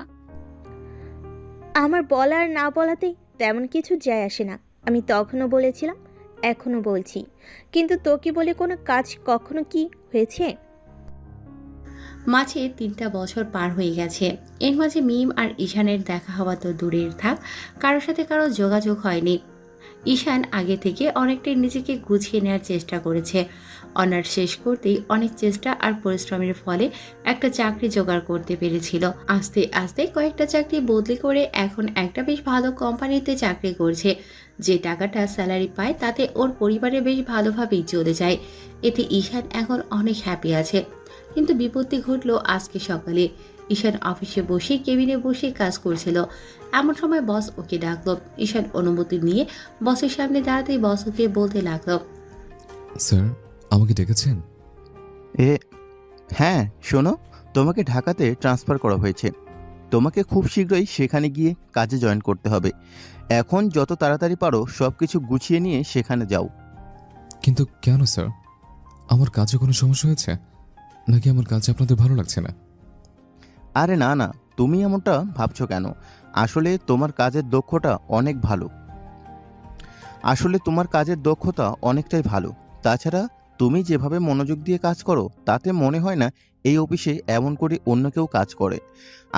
আমার বলা আর না বলাতেই তেমন কিছু যায় আসে না। আমি তখনও বলেছিলাম, এখনও বলছি। কিন্তু তোকে বলে কোনো কাজ কখনো কি হয়েছে? মাঝে 3টা বছর পার হয়ে গেছে। এর মাঝে মিম আর ঈশানের দেখা হওয়া তো দূরের থাক, কারোর সাথে কারো যোগাযোগ হয়নি। ঈশান আগে থেকে অনেকটাই নিজেকে গুছিয়ে নেওয়ার চেষ্টা করেছে। অনার্স শেষ করতেই অনেক চেষ্টা আর পরিশ্রমের ফলে একটা চাকরি জোগাড় করতে পেরেছিল। আস্তে আস্তে কয়েকটা চাকরি বদলি করে এখন একটা বেশ ভালো কোম্পানিতে চাকরি করছে। যে টাকাটা স্যালারি পায় তাতে ওর পরিবারে বেশ ভালোভাবেই চলে যায়। এতে ঈশান এখন অনেক হ্যাপি আছে। কিন্তু বিপত্তি ঘটলো আজকে সকালে। ঈশান অফিসে বসে কেবিনে বসে কাজ করছিল। এমন সময় বস ওকে ডাকলো। ঈশান অনুমতি নিয়ে বসের সামনে দাঁড়াতেই বস ওকে বলতে লাগলো, স্যার, আমাকে ডেকেছেন? হ্যাঁ, শোনো, তোমাকে ঢাকাতে ট্রান্সফার করা হয়েছে। তোমাকে খুব শীঘ্রই সেখানে গিয়ে কাজে জয়েন করতে হবে। এখন যত তাড়াতাড়ি পারো সব কিছু গুছিয়ে নিয়ে সেখানে যাও। কিন্তু কেন স্যার? আমার কাজে কোনো সমস্যা হয়েছে নাকি আমার কাজে আপনাদের ভালো লাগছে না? আরে না না, তুমি এমনটা ভাবছো কেন? আসলে তোমার কাজের দক্ষতা অনেকটাই ভালো। তাছাড়া তুমি যেভাবে মনোযোগ দিয়ে কাজ করো তাতে মনে হয় না এই অফিসে এমন করে অন্য কেউ কাজ করে।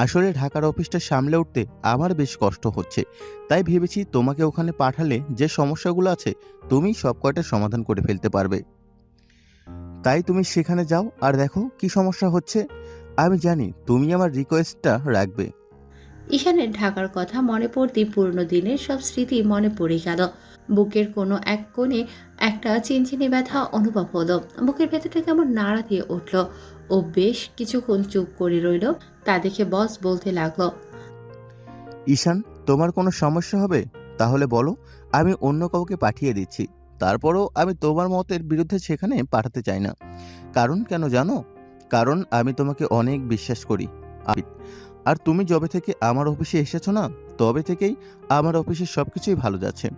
আসলে ঢাকার অফিসটা সামলে উঠতে আমার বেশ কষ্ট হচ্ছে, তাই ভেবেছি তোমাকে ওখানে পাঠালে যে সমস্যাগুলো আছে তুমি সব কয়টা সমাধান করে ফেলতে পারবে। তাই তুমি সেখানে যাও আর দেখো কি সমস্যা হচ্ছে। আমি জানি তুমি আমার রিকোয়েস্টটা রাখবে। ঈশানের ঢাকার কথা মনে পড়তেই পুরনো দিনের সব স্মৃতি মনে পড়ে গেল। বুকের কোনো এক কোণে একটা চিনচিনে ব্যথা অনুভব হলো। বুকের ভেতরটা কেমন নাড়া দিয়ে উঠল। ও বেশ কিছুক্ষণ চুপ করে রইল। তা দেখে বস বলতে লাগলো, ঈশান, তোমার কোনো সমস্যা হবে তাহলে বলো, আমি অন্য কাউকে পাঠিয়ে দিচ্ছি। তারপরও আমি তোমার মতের বিরুদ্ধে সেখানে পাঠাতে চাই না। কারণ কেন জানো? কারণ আমি তোমাকে অনেক বিশ্বাস করি। আর তুমি যবে থেকে আমার অফিসে এসেছো না, তবে থেকেই আমার অফিসে সবকিছুই ভালো যাচ্ছে।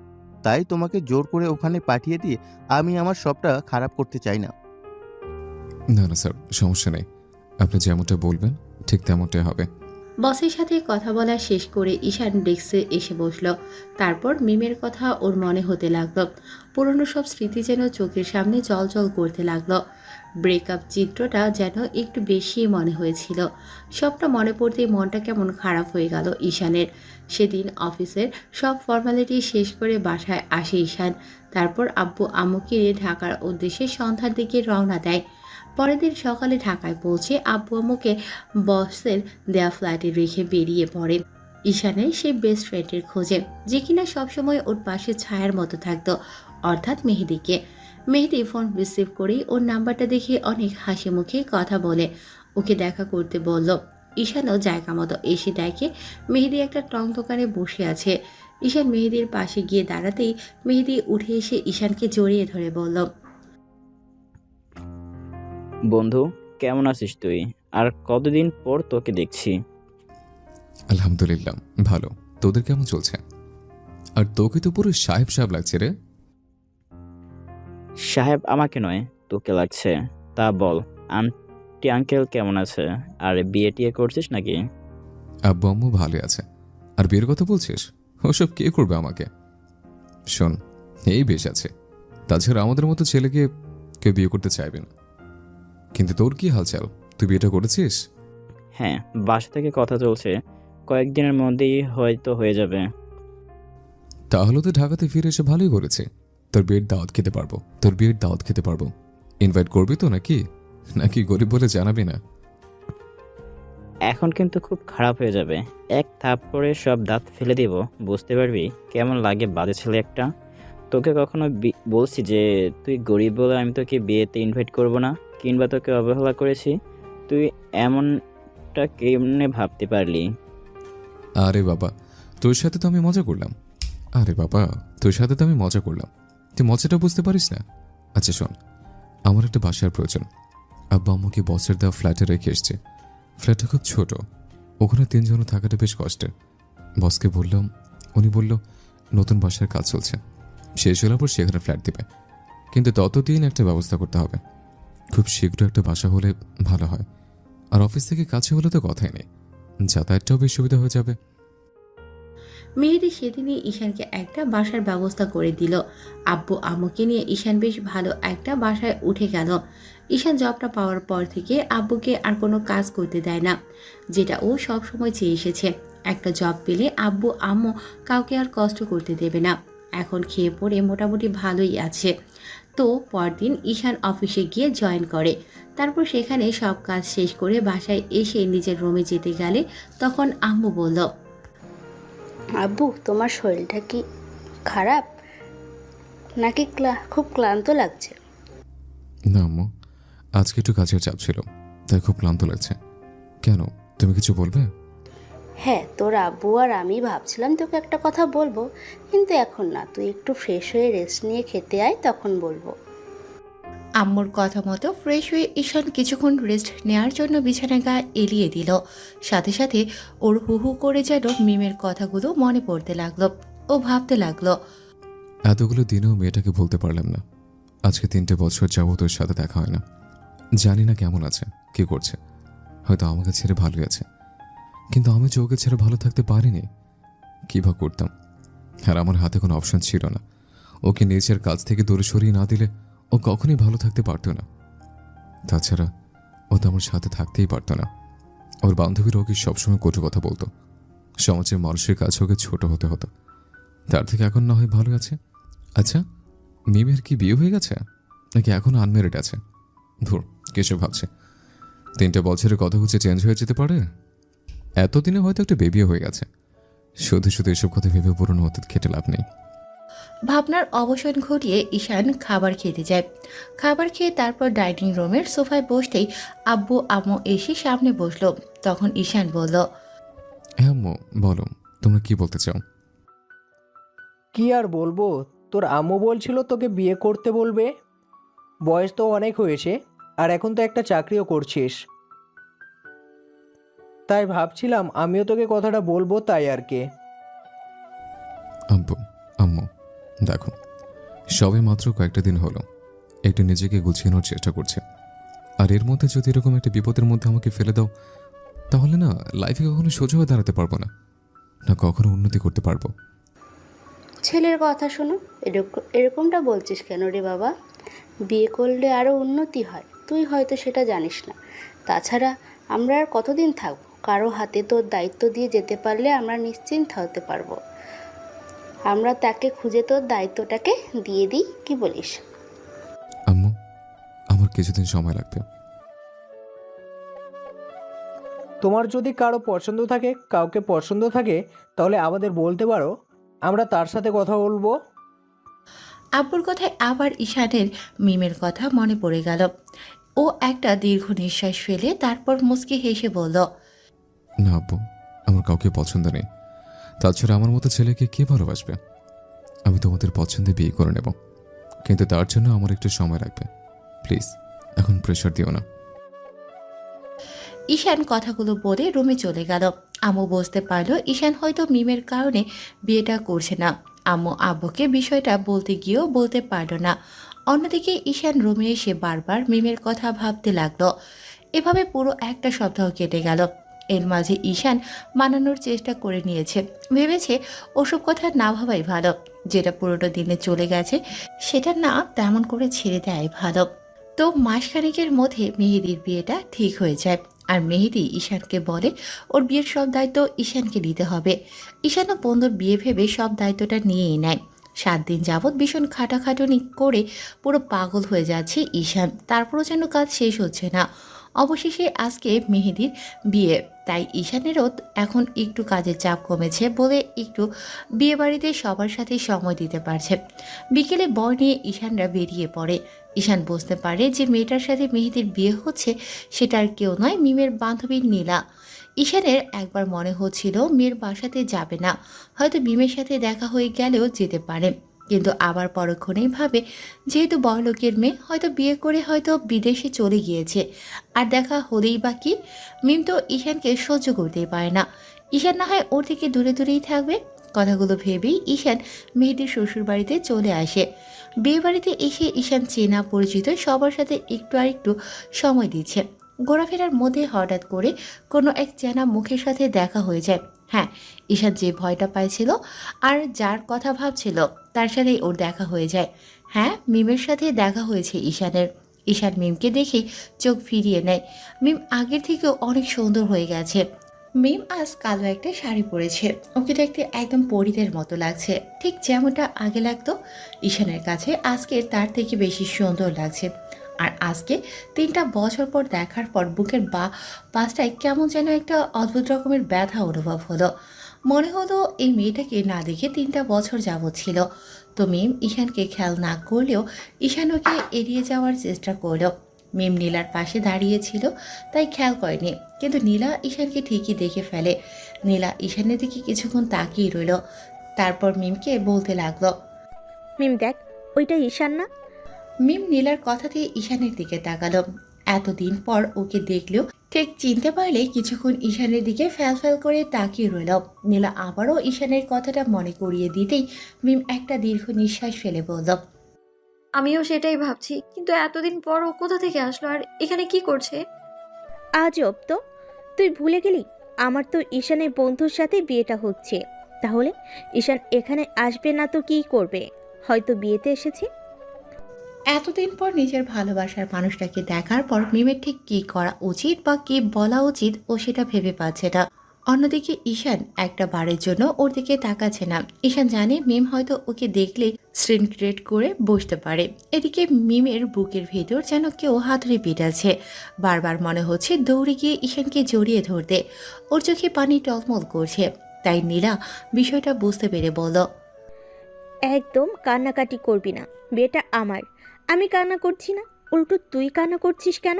তাই তোমাকে জোর করে ওখানে পাঠিয়ে দিয়ে আমি আমার সবটা খারাপ করতে চাই না। না না স্যার, সমস্যা নেই। আপনি যেমনটা বলবেন ঠিক তেমনটাই হবে। বসের সাথে কথা বলা শেষ করে ঈশান ডেস্কে এসে বসলো। তারপর মিমের কথা ওর মনে হতে লাগলো। পুরনো সব স্মৃতি যেন চোখের সামনে জল করতে লাগলো। ব্রেকআপ চিত্রটা যেন একটু বেশি মনে হয়েছিল। সবটা মনে পড়তেই মনটা কেমন খারাপ হয়ে গেল ঈশানের। সেদিন অফিসের সব ফর্মালিটি শেষ করে বাসায় আসে ঈশান। তারপর আব্বু আম্মুকে নিয়ে ঢাকার উদ্দেশ্যে সন্ধ্যার দিকে রওনা দেয়। পরের দিন সকালে ঢাকায় পৌঁছে আব্বু আম্মুকে বসের দেয়া ফ্ল্যাটে রেখে বেরিয়ে পড়ে ঈশানের সেই বেস্ট ফ্রেন্ডের খোঁজে, যে কিনা সবসময় ওর পাশে ছায়ার মতো থাকতো, অর্থাৎ মেহেদিকে। মেহেদি ফোন রিসিভ করেই ওর নাম্বারটা দেখে অনেক হাসি মুখে কথা বলে ওকে দেখা করতে বলল। ঈশানও জায়গা মতো এসে দেখে মেহেদি একটা টং দোকানে বসে আছে। ঈশান মেহেদির পাশে গিয়ে দাঁড়াতেই মেহেদি উঠে এসে ঈশানকে জড়িয়ে ধরে বলল, বন্ধু, কেমন আছিস তুই? আর কতদিন পর তোকে দেখছি। আলহামদুলিল্লাহ ভালো। তোদের কেমন চলছে? আর তোকে তো পুরো সাহেব সাহেব লাগছে রে। সাহেব আমাকে নয়, তোকে লাগছে। তা বল, আন্টি আঙ্কেল কেমন আছে? আর বিয়ে টিয়ে করছিস নাকি? আব্বু আম্মু ভালো আছে। আর বিয়ের কথা বলছিস? ওসব কে করবে আমাকে? শোন, এই বেশ আছে। তাছাড়া আমাদের মতো ছেলেকে কেউ বিয়ে করতে চাইবে না। কিন্তু তোর কি হালচাল? তুই বিয়েটা করেছিস? হ্যাঁ, বাসা থেকে কথা চলছে, কয়েকদিনের মধ্যেই হয়তো হয়ে যাবে। তাহলে তো ঢাকাতে ফিরে এসে ভালোই করেছে। তোর বিয়ের দাওয়াত খেতে পারবো। ইনভাইট করবি তো নাকি? নাকি গরিব বলে জানাবি না? এখন কিন্তু খুব খারাপ হয়ে যাবে। এক থাপ্পড়ে সব দাঁত ফেলে দিব, বুঝতে পারবি কেমন লাগে বাজে ছেলে একটা। তোকে কখনো বলছি যে তুই গরিব বলে আমি তোকে বিয়েতে ইনভাইট করব না, কিংবা তোকে অবহেলা করেছি? তুই এমনটা কেমনে ভাবতে পারলি? আরে বাবা, তোর সাথে তো আমি মজা করলাম। তুই মজাটা বুঝতে পারিস না। আচ্ছা শোন, আমার একটা বাসার প্রয়োজন। আব্বা আম্মুকে বসের দেওয়া ফ্ল্যাটে রেখে এসছে। ফ্ল্যাটটা খুব ছোট, ওখানে 3 জন থাকাটা বেশ কষ্টের। বসকে বললাম, উনি বলল নতুন বাসার কাজ চলছে, শেষ হলে পর সেখানে ফ্ল্যাট দিবে। কিন্তু ততদিন একটা ব্যবস্থা করতে হবে। খুব শীঘ্র একটা বাসা হলে ভালো হয়। আর অফিস থেকে কাছে হলে তো কথাই নেই, যাতায়াতটাও বেশ সুবিধা হয়ে যাবে। মেহেদি সেদিনই ঈশানকে একটা বাসার ব্যবস্থা করে দিল। আব্বু আম্মুকে নিয়ে ঈশান বেশ ভালো একটা বাসায় উঠে গেল। ঈশান জবটা পাওয়ার পর থেকে আব্বুকে আর কোনো কাজ করতে দেয় না, যেটা ও সব সময় চেয়ে এসেছে। একটা জব পেলে আব্বু আম্মু কাউকে আর কষ্ট করতে দেবে না। এখন খেয়ে পড়ে মোটামুটি ভালোই আছে। তো পরদিন ঈশান অফিসে গিয়ে জয়েন করে। তারপর সেখানে সব কাজ শেষ করে বাসায় এসে নিজের রুমে যেতে গেলে তখন আম্মু বলল, আব্বু, তোমার শরীরটা কি খারাপ নাকি খুব ক্লান্ত লাগছে? না আম্মু, আজকে একটু কাজের চাপ ছিল, তাই খুব ক্লান্ত লাগছে। কেন, তুমি কিছু বলবে? হ্যাঁ, তোর আব্বু আর আমি ভাবছিলাম তোকে একটা কথা বলবো, কিন্তু এখন না, তুই একটু ফ্রেশ হয়ে রেস্ট নিয়ে খেতে আয়, তখন বলবো। আম্মুর কথা মতো ফ্রেশ হয়ে ঈশান কিছুক্ষণ রেস্ট নেওয়ার জন্য বিছানা গা এলিয়ে দিল। সাথে সাথে ওর হু হু করে যেন মিমের কথাগুলো মনে পড়তে লাগলো। ও ভাবতে লাগলো, এতগুলো দিনেও মেয়েটাকে বলতে পারলাম না। আজকে 3টে বছর যাবত ওর সাথে দেখা হয় না। জানি না কেমন আছে, কি করছে। হয়তো আমাকে ছেড়ে ভালোই আছে, কিন্তু আমি যে ওকে ছেড়ে ভালো থাকতে পারিনি। কী বা করতাম? আর আমার হাতে কোনো অপশন ছিল না। ওকে নিজের কাছ থেকে দূরে সরিয়ে না দিলে ও কখনই ভালো থাকতে পারতো না। তাছাড়া ও তো আমার সাথে থাকতেই পারতো না। ওর বান্ধবীরা ওকে সবসময় কটু কথা বলতো। সমাজের মানুষের কাছে ওকে ছোট হতে হতো। তার থেকে এখন না হয় ভালো আছে। আচ্ছা, মিমের কি বিয়ে হয়ে গেছে নাকি এখন আনমেরিড আছে? ধুর, কেসব ভাবছে। 3টে বছরের কথা হচ্ছে চেঞ্জ হয়ে যেতে পারে। এতদিনে হয়তো একটা বেবিও হয়ে গেছে। শুধু শুধু এসব কথা ভেবে পুরনো অতীত খেটে লাভ নেই। ভাবনার অবসান ঘটিয়ে ঈশান খাবার খেতে যায়। খাবার খেয়ে তারপর ডাইনিং রুমের সোফায় বসতেই আব্বু আম্মু এসে সামনে বসলো। তখন ঈশান বলল, হ্যাঁ আম্মু, বলো তোমরা কি বলতে চাও? কি আর বলবো, তোর আম্মু বলছিল তোকে বিয়ে করতে বলবে। বয়স তো অনেক হয়েছে, আর এখন তো একটা চাকরিও করছিস। তাই ভাবছিলাম আমিও তোকে কথাটা বলবো, তাই আর কি। আব্বু আম্মু, দেখো, সবে মাত্র কয়েকটা দিন হলো একটু নিজেকে গুছিয়ে নেওয়ার চেষ্টা করছে। আর এর মধ্যে যদি এরকম একটা বিপদের মধ্যে আমাকে ফেলে দাও, তাহলে না লাইফে কখনো সোজা হয়ে দাঁড়াতে পারবো না, না কখনো উন্নতি করতে পারবো। ছেলের কথা শোনো, এরকমটা বলছিস কেন রে বাবা? বিয়ে করলে আরও উন্নতি হয়, তুই হয়তো সেটা জানিস না। তাছাড়া আমরা আর কতদিন থাকবো? কারো হাতে তোর দায়িত্ব দিয়ে যেতে পারলে আমরা নিশ্চিন্ত হতে পারবো। আমরা তাকে খুঁজে তোর দায়িত্বটাকে দিয়ে দিই, কি বলিস? আম্মু, আমার কিছুদিন সময় লাগবে। তোমার যদি কারো পছন্দ থাকে, কাউকে পছন্দ থাকে, তাহলে আমাদের বলতে পারো, আমরা তার সাথে কথা বলবো। আব্বুর কথায় আবার ঈশানের মিমের কথা মনে পড়ে গেল। ও একটা দীর্ঘ নিঃশ্বাস ফেলে তারপর মুচকি হেসে বলল, না আব্বু, আমার কাউকে পছন্দ নেই। তাছাড়া আমার মতো ছেলেকে কে ভালোবাসবে? আমি তোমাদের পছন্দে বিয়ে করে নেব, কিন্তু তার জন্য আমার একটু সময় লাগবে। প্লিজ এখন প্রেশার দিও না। ঈশান কথাগুলো বলে রুমে চলে গেল। আম্মু বুঝতে পারলো ঈশান হয়তো মিমের কারণে বিয়েটা করছে না। আম্মু আব্বুকে বিষয়টা বলতে গিয়েও বলতে পারল না। অন্যদিকে ঈশান রুমে এসে বারবার মিমের কথা ভাবতে লাগলো। এভাবে পুরো একটা সপ্তাহ কেটে গেল। এর মাঝে ঈশান মানানোর চেষ্টা করে নিয়েছে, ভেবেছে ওসব কথা না ভাবাই ভালো। যেটা পুরোটা দিনে চলে গেছে সেটা না তেমন করে ছেড়ে দেয় ভালো। তো মাসখানেকের মধ্যে মেহেদির বিয়েটা ঠিক হয়ে যায়। আর মেহেদি ঈশানকে বলে ওর বিয়ের সব দায়িত্ব ঈশানকে নিতে হবে। ঈশানও বন্ধুর বিয়ে ভেবে সব দায়িত্বটা নিয়েই নেয়। 7 দিন যাবৎ ভীষণ খাটাখাটুনি করে পুরো পাগল হয়ে যাচ্ছে ঈশান, তারপরও যেন কাজ শেষ হচ্ছে না। অবশেষে আজকে মেহেদির বিয়ে, তাই ঈশানেরও এখন একটু কাজের চাপ কমেছে বলে একটু বিয়ে বাড়িতে সবার সাথে সময় দিতে পারছে। বিকেলে বর নিয়ে ঈশানরা বেরিয়ে পড়ে। ঈশান বুঝতে পারে যে মেয়েটার সাথে মেহেদির বিয়ে হচ্ছে সেটা আর কেউ নয়, মিমের বান্ধবী নীলা। ঈশানের একবার মনে হচ্ছিল মেয়ের বাসাতে যাবে না, হয়তো মিমের সাথে দেখা হয়ে গেলেও যেতে পারে। কিন্তু আবার পরক্ষণেই ভাবে যেহেতু বড়লোকের মেয়ে, হয়তো বিয়ে করে হয়তো বিদেশে চলে গিয়েছে, আর দেখা হলেই বা কি। মিম তো ঈশানকে সহ্য করতেই পারে না। ঈশান না হয় ওর থেকে দূরে দূরেই থাকবে। কথাগুলো ভেবেই ঈশান মেহেদির শ্বশুর বাড়িতে চলে আসে। বিয়ে বাড়িতে এসে ঈশান চেনা পরিচিত সবার সাথে একটু আর একটু সময় দিচ্ছে। ঘোরাফেরার মধ্যে হঠাৎ করে কোনো এক চেনা মুখের সাথে দেখা হয়ে যায়। হ্যাঁ, ঈশান যে ভয়টা পাইছিল আর যার কথা ভাবছিল তার সাথেই ওর দেখা হয়ে যায়। হ্যাঁ, মিমের সাথে দেখা হয়েছে ঈশানের। ঈশান মিমকে দেখেই চোখ ফিরিয়ে নেয়। মিম আগের থেকেও অনেক সুন্দর হয়ে গেছে। মিম আজ কালো একটা শাড়ি পরেছে, ওকে দেখতে একদম পরীদের মতো লাগছে, ঠিক যেমনটা আগে লাগতো। ঈশানের কাছে আজকের তার থেকে বেশি সুন্দর লাগছে। আর আজকে 3টা বছর পর দেখার পর বুকের পাশটায় কেমন যেন একটা অদ্ভুত রকমের ব্যথা অনুভব হলো। মনে হলো এই মেয়েটাকে না দেখে 3টা বছর যাবৎ ছিল। তো মিম ঈশানকে খেয়াল না করলেও ঈশান ওকে এড়িয়ে যাওয়ার চেষ্টা করলো। মিম নীলার পাশে দাঁড়িয়েছিল তাই খেয়াল করেনি, কিন্তু নীলা ঈশানকে ঠিকই দেখে ফেলে। নীলা ঈশানের দিকে কিছুক্ষণ তাকিয়ে রইল, তারপর মিমকে বলতে লাগলো, মিম দেখ, ওইটা ঈশান না? মিম নীলার কথা দিয়ে ঈশানের দিকে তাকালো। এতদিন পর ওকে দেখলেও ঠিক চিনতে পারলে কিছুক্ষণ ঈশানের দিকে ফ্যাল ফ্যাল করে তাকিয়ে রইল। নীলা আবারও ঈশানের কথাটা মনে করিয়ে দিতেই মিম একটা দীর্ঘ নিঃশ্বাস ফেলে বলল, আমিও সেটাই ভাবছি, কিন্তু এতদিন পর ও কোথা থেকে আসলো আর এখানে কি করছে? আজব তো, তুই ভুলে গেলি আমার তো ঈশানের বন্ধুর সাথে বিয়েটা হচ্ছে। তাহলে ঈশান এখানে আসবে না তো কি করবে? হয়তো বিয়েতে এসেছে। এতদিন পর নিজের ভালোবাসার মানুষটাকে দেখার পর মিমের ঠিক কী করা উচিত বা কী বলা উচিত ও সেটা ভেবে পাচ্ছে না। অন্যদিকে ঈশান একটা বারের জন্য ওর দিকে তাকাচ্ছে না। ঈশান জানে মিম হয়তো ওকে দেখলেই স্ক্রিন ক্রিয়েট করে বসতে পারে। এদিকে মিমের বুকের ভেতর যেন কেউ হাতুড়ি পিটাচ্ছে। বারবার মনে হচ্ছে দৌড়ে গিয়ে ঈশানকে জড়িয়ে ধরতে। ওর চোখে পানি টলমল করছে। তাই নীলা বিষয়টা বুঝতে পেরে বলল, একদম কান্নাকাটি করবি না, বিয়েটা আমার। আমি কান্না করছি না, উল্টো তুই কান্না করছিস কেন?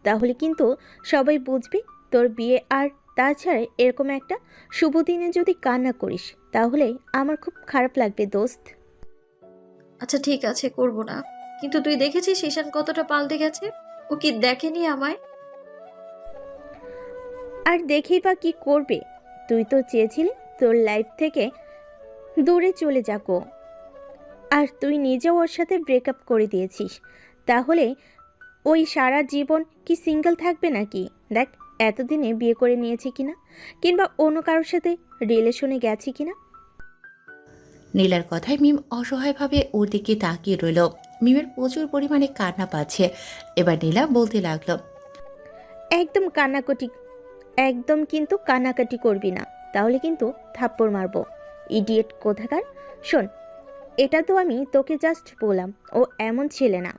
তাহলে কিন্তু সবাই বুঝবে তোর বিয়ে। আর তাছাড়া এরকম একটা শুভ দিনে যদি কান্না করিস তাহলে আমার খুব খারাপ লাগবে দোস্ত। আচ্ছা ঠিক আছে, করব না। কিন্তু তুই দেখেছিস ঈশান কতটা পাল্টে গেছে? ও কি দেখেনি আমায়? আর দেখেই বা কি করবে? তুই তো চেয়েছিলি তোর লাইফ থেকে দূরে চলে যাকো, আর তুই নিজেও ওর সাথে ব্রেকআপ করে দিয়েছিস। তাহলে ওই সারা জীবন কি সিঙ্গেল থাকবে নাকি? দেখ এতদিনে বিয়ে করে নিয়েছে কিনা, কিংবা অন্য কারোর সাথে রিলেশনে গেছে কিনা। নীলার কথায় মিম অসহায়ভাবে ওর দিকে তাকিয়ে রইল। মিমের প্রচুর পরিমাণে কান্না পাচ্ছে। এবার নীলা বলতে লাগলো, একদম কান্নাকাটি, একদম কিন্তু কান্নাকাটি করবি না, তাহলে কিন্তু থাপ্পড় মারবো, ইডিয়েট কোথাকার। শোন, এটা তো আমি তোকে জাস্ট বললাম, ও এমন ছেলে না।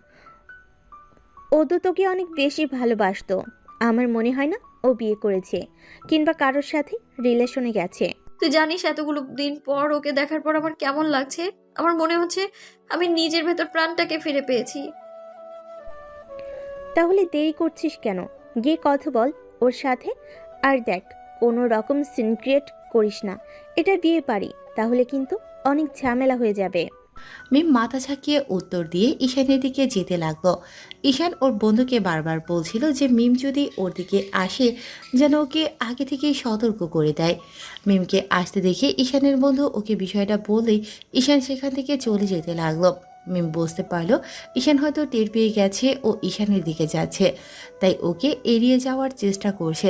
ও ও তো তোকে অনেক বেশি ভালোবাসতো। আমার মনে হয় না ও বিয়ে করেছে কিংবা কারোর সাথে রিলেশনে গেছে। তুই জানিস এতগুলো দিন পর ওকে দেখার পর আমার কেমন লাগছে? আমার মনে হচ্ছে আমি নিজের ভেতর প্রাণটাকে ফিরে পেয়েছি। তাহলে দেরি করছিস কেন? গিয়ে কথা বল ওর সাথে। আর দেখ, কোনো রকম সিনক্রিয়েট করিস না, এটা বিয়ে বাড়ি, তাহলে কিন্তু অনেক ঝামেলা হয়ে যাবে। মিম মাথা ঝাঁকিয়ে উত্তর দিয়ে ঈশানের দিকে যেতে লাগলো। ঈশান ওর বন্ধুকে বারবার বলছিল যে মিম যদি ওর দিকে আসে যেন ওকে আগে থেকেই সতর্ক করে দেয়। মিমকে আসতে দেখে ঈশানের বন্ধু ওকে বিষয়টা বলেই ঈশান সেখান থেকে চলে যেতে লাগলো। মিম বুঝতে পারলো ঈশান হয়তো টের পেয়ে গেছে ও ঈশানের দিকে যাচ্ছে, তাই ওকে এড়িয়ে যাওয়ার চেষ্টা করছে।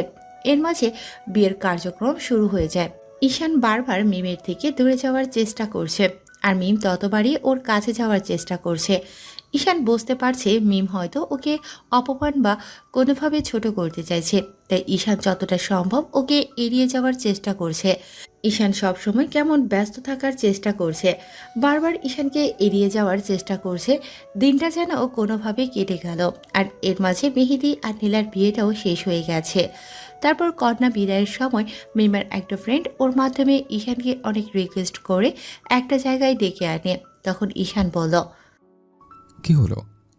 এর মাঝে বিয়ের কার্যক্রম শুরু হয়ে যায়। ঈশান বারবার মিমের থেকে দূরে যাওয়ার চেষ্টা করছে, আর মিম ততবারই ওর কাছে যাওয়ার চেষ্টা করছে। ঈশান বুঝতে পারছে মিম হয়তো ওকে অপমান বা কোনোভাবে ছোট করতে চাইছে, তাই ঈশান যতটা সম্ভব ওকে এড়িয়ে যাওয়ার চেষ্টা করছে। ঈশান সবসময় কেমন ব্যস্ত থাকার চেষ্টা করছে, বারবার ঈশানকে এড়িয়ে যাওয়ার চেষ্টা করছে। দিনটা যেন কোনোভাবে কেটে গেল, আর এর মাঝে মেহেদি আর নীলার বিয়েটাও শেষ হয়ে গেছে। তারপর কন্যা বিদায়ের সময় মিমের একটা ফ্রেন্ড ওর মাধ্যমে ঈশানকে অনেক রিকোয়েস্ট করে একটা জায়গায় ডেকে আনে। তখন ঈশান বলল, কি হলো?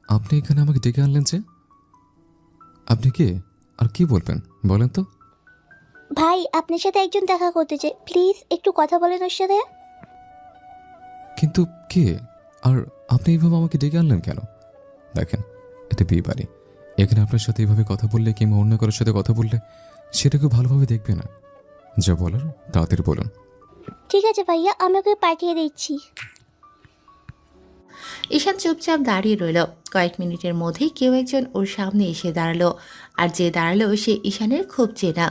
আপনি এখানে আমাকে ডেকে আনলেন যে? আপনি কে আর কি বলবেন বলেন তো? ভাই, আপনার সাথে একজন দেখা করতে চাই, প্লিজ একটু কথা বলেন ওর সাথে। কিন্তু কে? আর আপনি এইভাবে আমাকে ডেকে আনলেন কেন? দেখেন, এটা বিয়ে বাড়ি। এখানে আপনার সাথে এইভাবে কথা বললে কিংবা অন্য কারোর সাথে কথা বললে সেটাকে ভালোভাবে দেখবে না। যা বলার তাড়াতাড়ি বলুন। ঠিক আছে ভাইয়া, আমি ওকে পাঠিয়ে দিচ্ছি। ঈশান চুপচাপ দাঁড়িয়ে রইল। কয়েক মিনিটের মধ্যেই কেউ একজন ওর সামনে এসে দাঁড়ালো, আর যে দাঁড়ালো সে ঈশানের খুব চেনা।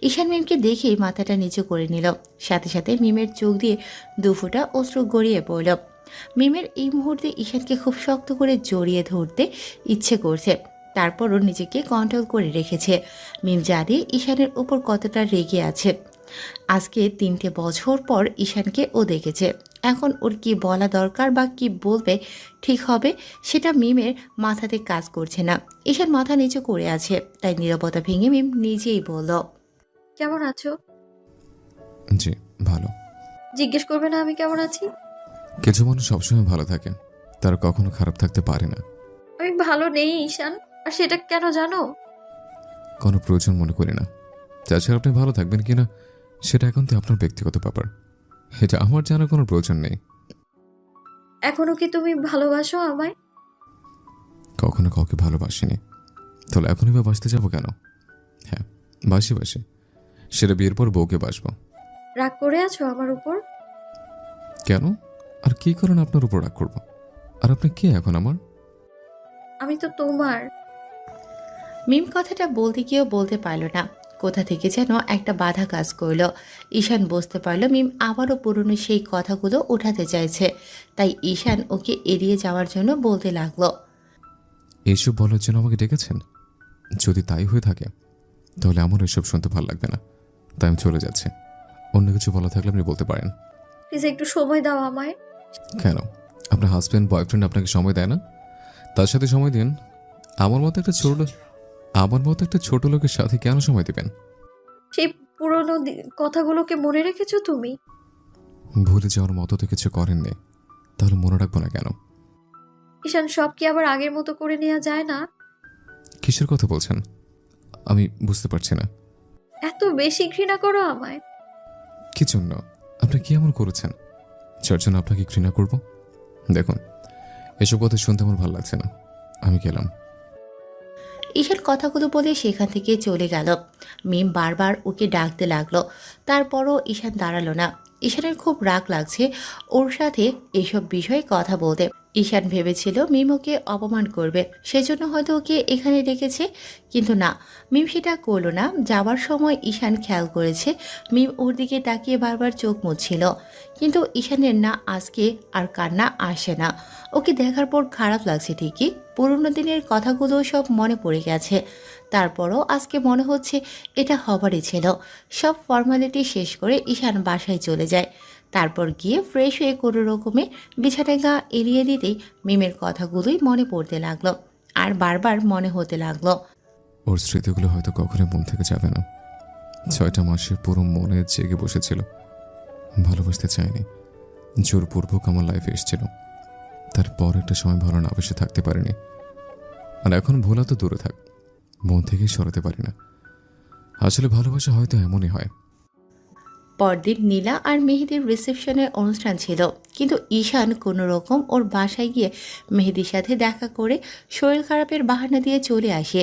ঈশান মিমকে দেখেই মাথাটা নিচু করে নিল, সাথে সাথে মিমের চোখ দিয়ে দুফোঁটা অশ্রু গড়িয়ে পড়ল। মিমের এই মুহূর্তে ঈশানকে খুব শক্ত করে জড়িয়ে ধরতে ইচ্ছে করছে, তারপরও নিজেকে কন্ট্রোল করে রেখেছে। মিম জানে ঈশানের উপর কতটা রেগে আছে। আজকে 3টে বছর পর ঈশানকে ও দেখেছে, এখন ওর কি বলা দরকার বা কি বলবে ঠিক হবে সেটা মিমের মাথাতে কাজ করছে না। ঈশান মাথা নিচু করে আছে, তাই নীরবতা ভেঙে মিম নিজেই বলল, কেমন আছো? জি, ভালো। জিজ্ঞেস করবে না আমি কেমন আছি? কিছু মানুষ সবসময় ভালো থাকে, তারা কখনো খারাপ থাকতে পারে না। আমি ভালো নেই ঈশান, আর সেটা কেন জানো? কোনো প্রয়োজন মনে করি না। তাছাড়া আপনি ভালো থাকবেন কিনা সেটা এখন তো আপনার ব্যক্তিগত ব্যাপার, এটা আমার জানার কোনো প্রয়োজন নেই। এখনো কি তুমি ভালোবাসো আমায়? কখনো কাউকে ভালোবাসিনি, তাহলে এখনই বা বাসতে যাবো কেন? হ্যাঁ, বাসি, সেটা বিয়ের পর বউকে বাসবো। রাগ করে আছো আমার উপর? কেন? আর কি কারণে আপনার উপর রাগ করবো? আর আপনি কে এখন আমার? আমি তো তোমার। মিম কথাটা বলতে গিয়েও বলতে পারল না, কোথা থেকে যেন একটা বাধা কাজ করলো। ঈশান বুঝতে পারল মিম আবারও পুরনো সেই কথাগুলো উঠাতে চাইছে, তাই ঈশান ওকে এড়িয়ে যাওয়ার জন্য বলতে লাগলো, এইসব বলার জন্য আমাকে ডেকেছেন? যদি তাই হয়ে থাকে তাহলে আমার এসব শুনতে ভালো লাগবে না, তাই আমি চলে যাচ্ছি। অন্য কিছু বলা থাকলে আপনি বলতে পারেন। প্লিজ একটু সময় দাও আমায়। কেন? আপনার হাজব্যান্ড বয়ফ্রেন্ড আপনাকে সময় দেয় না? তার সাথে সময় দিন। আমার মতো একটা ছোট লোকের সাথে কেন সময় দিবেন? সেই পুরনো কথাগুলোকে মনে রেখেছো তুমি? ভুলে যাওয়ার মতো তো কিছু করেননি, তাহলে মনে রাখবো না কেন? ঈশান, সব কি আবার আগের মতো করে নেওয়া যায় না? কিসের কথা বলছেন আমি বুঝতে পারছি না। এত বেশি ঘৃণা করো আমায়? কি জন্য? আপনি কি এমন করেছেন যার জন্য আপনাকে ঘৃণা করব? দেখুন, এসব কথা শুনতে আমার ভালো লাগছে না, আমি গেলাম। ঈশান কথাগুলো বলে সেখান থেকে চলে গেল। মিম বারবার ওকে ডাকতে লাগলো, তারপরও ঈশান দাঁড়ালো না। ঈশানের খুব রাগ লাগছে ওর সাথে এসব বিষয়ে কথা বলতে। ঈশান ভেবেছিল মিম ওকে অপমান করবে, সেজন্য হয়তো ওকে এখানে ডেকেছে, কিন্তু না, মিম সেটা করলো না। যাবার সময় ঈশান খেয়াল করেছে মিম ওর দিকে তাকিয়ে বারবার চোখ মুছছিল, কিন্তু ঈশানের না আজকে আর কান্না আসে না। ওকে দেখার পর খারাপ লাগছে ঠিকই, পুরোনো দিনের কথাগুলো সব মনে পড়ে গেছে। তারপরও আজকে মনে হচ্ছে এটা হবারই ছিল। সব ফর্মালিটি শেষ করে ঈশান বাসায় চলে যায়। তারপর গিয়ে ফ্রেশ হয়ে কোনো রকমে বিছানায় গা এড়িয়ে দিতেই মিমের কথাগুলোই মনে পড়তে লাগলো। আর বারবার মনে হতে লাগলো। ওর স্মৃতিগুলো হয়তো কখনোই মন থেকে যাবে না। 6টা মাসের পুরো মনে জেগে বসেছিল। ভালোবাসতে চায়নি, জোরপূর্বক আমার লাইফে এসেছিল। তারপর একটা সময় ভালো না বেশি থাকতে পারিনি। আর এখন ভোলা তো দূরে থাক, মন থেকেই সরাতে পারি না। আসলে ভালোবাসা হয়তো এমনই হয়। পরদিন নীলা আর মেহেদির রিসেপশনের অনুষ্ঠান ছিল, কিন্তু ঈশান কোনো রকম ওর বাসায় গিয়ে মেহেদির সাথে দেখা করে শরীর খারাপের বাহানা দিয়ে চলে আসে।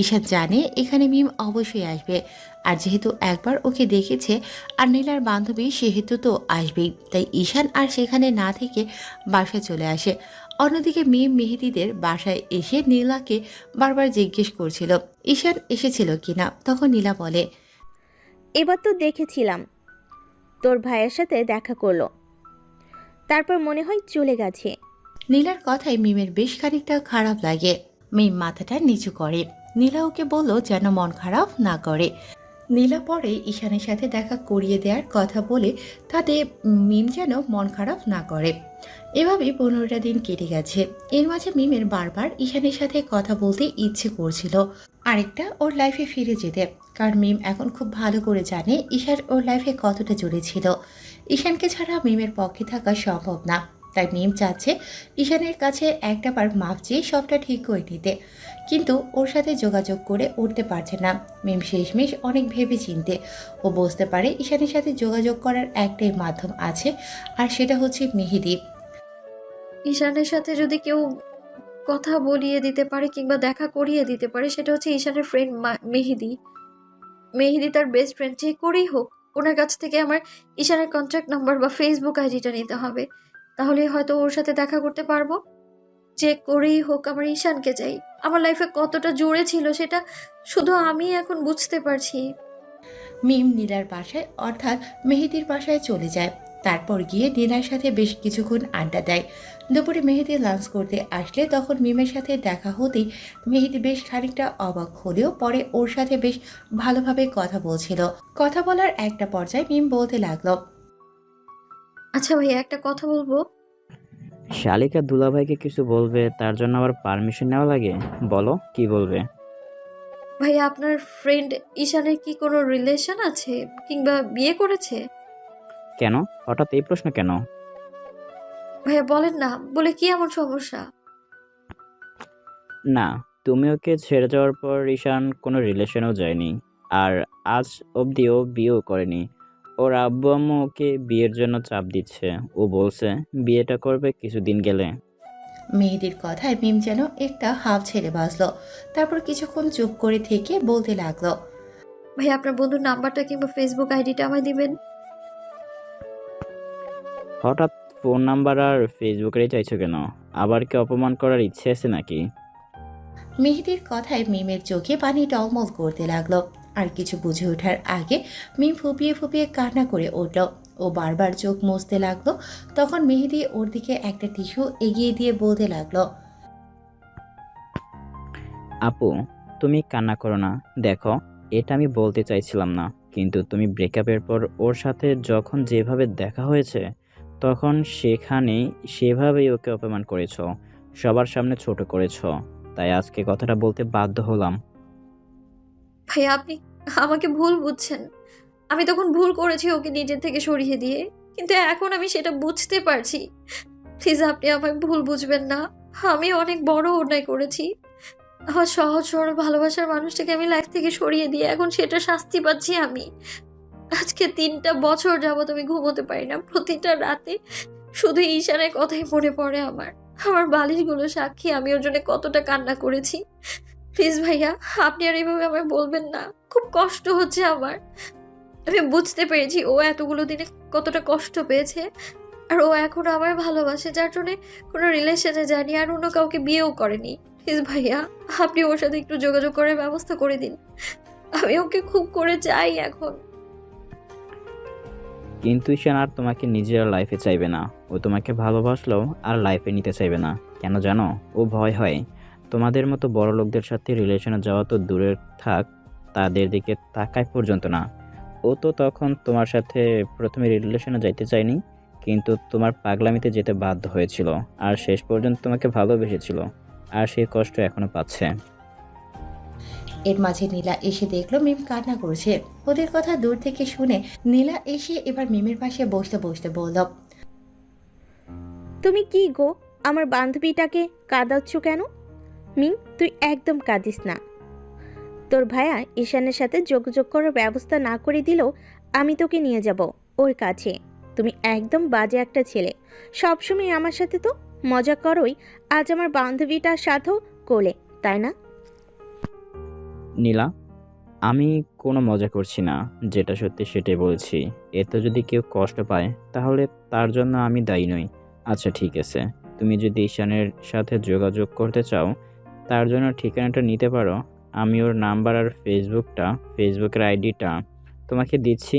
ঈশান জানে এখানে মিম অবশ্যই আসবে, আর যেহেতু একবার ওকে দেখেছে আর নীলার বান্ধবী সেহেতু তো আসবেই, তাই ঈশান আর সেখানে না থেকে বাসায় চলে আসে। অন্যদিকে মিম মেহেদিদের বাসায় এসে নীলাকে বারবার জিজ্ঞেস করছিল ঈশান এসেছিল কিনা। তখন নীলা বলে, এবার তো দেখেছিলাম, তোর ভাইয়ের সাথে দেখা করলো, তারপর মনে হয় চলে গেছে। নীলার কথায় মিমের বেশ খানিকটা খারাপ লাগে। মিম মাথাটা নিচু করে। নীলা ওকে বলল যেন মন খারাপ না করে। নীলা পরে ঈশানের সাথে দেখা করিয়ে দেওয়ার কথা বলে তাতে মিম যেন মন খারাপ না করে। এভাবে 15টা দিন কেটে গেছে। এর মাঝে মিমের বারবার ঈশানের সাথে কথা বলতে ইচ্ছে করছিল, আরেকটা ওর লাইফে ফিরে যেতে। কারণ মিম এখন খুব ভালো করে জানে ঈশান ওর লাইফে কতটা জড়েছিল। ঈশানকে ছাড়া মিমের পক্ষে থাকা সম্ভব না, তাই মিম চাচ্ছে ঈশানের কাছে একটাবার মাপ চেয়ে সবটা ঠিক করে নিতে। কিন্তু ওর সাথে যোগাযোগ করে উঠতে পারছে না। মিম শেষমেশ অনেক ভেবে চিনতে ও বুঝতে পারে ঈশানের সাথে যোগাযোগ করার একটাই মাধ্যম আছে, আর সেটা হচ্ছে মেহেদি। ঈশানের সাথে যদি কেউ কথা বলিয়ে দিতে পারে কিংবা দেখা করিয়ে দিতে পারে, সেটা হচ্ছে ঈশানের ফ্রেন্ড মেহেদি। মেহেদি তার বেস্ট ফ্রেন্ড, যে করেই হোক ওনার কাছ থেকে আমার ঈশানের কন্ট্যাক্ট নাম্বার বা ফেসবুক আইডিটা নিতে হবে, তাহলে হয়তো ওর সাথে দেখা করতে পারবো। যে করেই হোক আমার ঈশানকে চাই। আমার লাইফে কতটা জুড়ে ছিল সেটা শুধু আমি এখন বুঝতে পারছি। মিম নীলার বাসায় অর্থাৎ মেহেদির বাসায় চলে যায়। তারপর গিয়ে নীলার সাথে বেশ কিছুক্ষণ আড্ডা দেয়। দুপুরে মেহেদি লাঞ্চ করতে আসলে তখন মিমের সাথে দেখা হতেই মেহেদি বেশ খানিকটা অবাক হলেও পরে ওর সাথে বেশ ভালোভাবে কথা বলছিল। কথা বলার একটা পর্যায়ে মিম বলতে লাগলো, আচ্ছা ভাইয়া, একটা কথা বলবো। শালিকা দুলাভাইকে কিছু বলবে, তার জন্য আবার পারমিশন নেওয়া লাগে? বলো, কি বলবে? ভাইয়া, আপনার ফ্রেন্ড ঈশানের কি কোনো রিলেশন আছে কিংবা বিয়ে করেছে? কেন হঠাৎ এই প্রশ্ন কেন? ভাইয়া বলেন না, বলে কি এমন সমস্যা? না, তুমি ওকে ছেড়ে যাওয়ার পর ঈশান কোনো রিলেশনেও যায়নি, আর আজ অবধি ও বিয়েও করেনি। ওর আব্বু আম্মু ওকে বিয়ের জন্য চাপ দিচ্ছে। ও বলছে বিয়েটা করবে কিছুদিন গেলে। মেহেদির কথায় মিম যেন একটা হাফ ছেড়ে বাজলো। তারপর কিছুক্ষণ চুপ করে থেকে বলতে লাগলো, ভাইয়া, আপনার বন্ধুর নাম্বারটা কিংবা ফেসবুক আইডিটা আমায় দিবেন? হঠাৎ ফোন নাম্বার আর ফেসবুকেরই চাইছো কেন? আবার কি অপমান করার ইচ্ছে আছে নাকি? মেহেদির কথায় মিমের চোখে পানি টলমল করতে লাগলো। আর কিছু বুঝে ওঠার আগে মিম ফুপিয়ে ফুপিয়ে কান্না করে উঠল। ও বারবার চোখ মুছতে লাগলো। তখন মেহেদি ওর দিকে একটা টিস্যু এগিয়ে দিয়ে বলতে লাগলো, আপু, তুমি কান্না করো না। দেখো, এটা আমি বলতে চাইছিলাম না, কিন্তু তুমি ব্রেকআপের পর ওর সাথে যখন যেভাবে দেখা হয়েছে, তখন সেখানেই সেভাবেই ওকে অপমান করেছো, সবার সামনে ছোট করেছো। তাই আজকে কথাটা বলতে বাধ্য হলাম। ভাইয়া, আপনি আমাকে ভুল বুঝছেন। আমি তখন ভুল করেছি ওকে নিজের থেকে সরিয়ে দিয়ে, কিন্তু এখন আমি সেটা বুঝতে পারছি। প্লিজ আপনি আমায় ভুল বুঝবেন না। আমি অনেক বড় অন্যায় করেছি। আমার সহজ সরল ভালোবাসার মানুষটাকে আমি লাইফ থেকে সরিয়ে দিয়ে এখন সেটা শাস্তি পাচ্ছি আমি। আজকে 3টা বছর যাবত আমি ঘুমোতে পারি না। প্রতিটা রাতে শুধু ঈশানের কথাই মনে পড়ে আমার। আমার বালিশগুলো সাক্ষী আমি ওর জন্য কতটা কান্না করেছি। প্লিজ ভাইয়া, আপনি আর এইভাবে আমায় বলবেন না। খুব কষ্ট হচ্ছে আমার। আমি বুঝতে পেরেছি ও এতগুলো দিনে কতটা কষ্ট পেয়েছে, আর ও এখন আমায় ভালোবাসে, যার জন্য কোনো রিলেশনে যায়নি আর অন্য কাউকে বিয়েও করেনি। প্লিজ ভাইয়া, আপনি ওর সাথে একটু যোগাযোগ করার ব্যবস্থা করে দিন। আমি ওকে খুব করে চাই এখন। কিন্তু ঈশান আর তোমাকে নিজের লাইফে চাইবে না। ও তোমাকে ভালোবাসলেও আর লাইফে নিতে চাইবে না। কেন জানো? ও ভয় হয় তোমাদের মতো বড় লোকদের সাথে রিলেশনে যাওয়া তো দূরের থাক, তাদের দিকে তাকায় পর্যন্ত না। ও তো তখন তোমার সাথে প্রথমে রিলেশনে যাইতে চায়নি, কিন্তু তোমার পাগলামিতে যেতে বাধ্য হয়েছিল, আর শেষ পর্যন্ত তোমাকে ভালোবেসেছিল। আর সেই কষ্ট এখনো পাচ্ছে। এর মাঝে নীলা এসে দেখলো মিম কান্না করছে। ওদের কথা দূর থেকে শুনে নীলা এসে এবার মিমের পাশে বসতে বসতে বলল, তুমি কি গো আমার বান্ধবীটাকে কাঁদাচ্ছ কেন? মিম, তুই একদম কাঁদিস না। তোর ভাইয়া ঈশানের সাথে যোগাযোগ করার ব্যবস্থা না করে দিলেও আমি তোকে নিয়ে যাব ওর কাছে। তুমি একদম বাজে একটা ছেলে, সবসময় আমার সাথে তো মজা করোই, আজ আমার বান্ধবীটার সাথেও কোলে, তাই না? নীলা, আমি কোনো মজা করছি না, যেটা সত্যি সেটাই বলছি। এতে যদি কেউ কষ্ট পায় তাহলে তার জন্য আমি দায়ী নই। আচ্ছা ঠিক আছে, তুমি যদি ঈশানের সাথে যোগাযোগ করতে চাও তার জন্য ঠিকানাটা নিতে পারো। আমি ওর নাম্বার আর ফেসবুকের আইডিটা তোমাকে দিচ্ছি।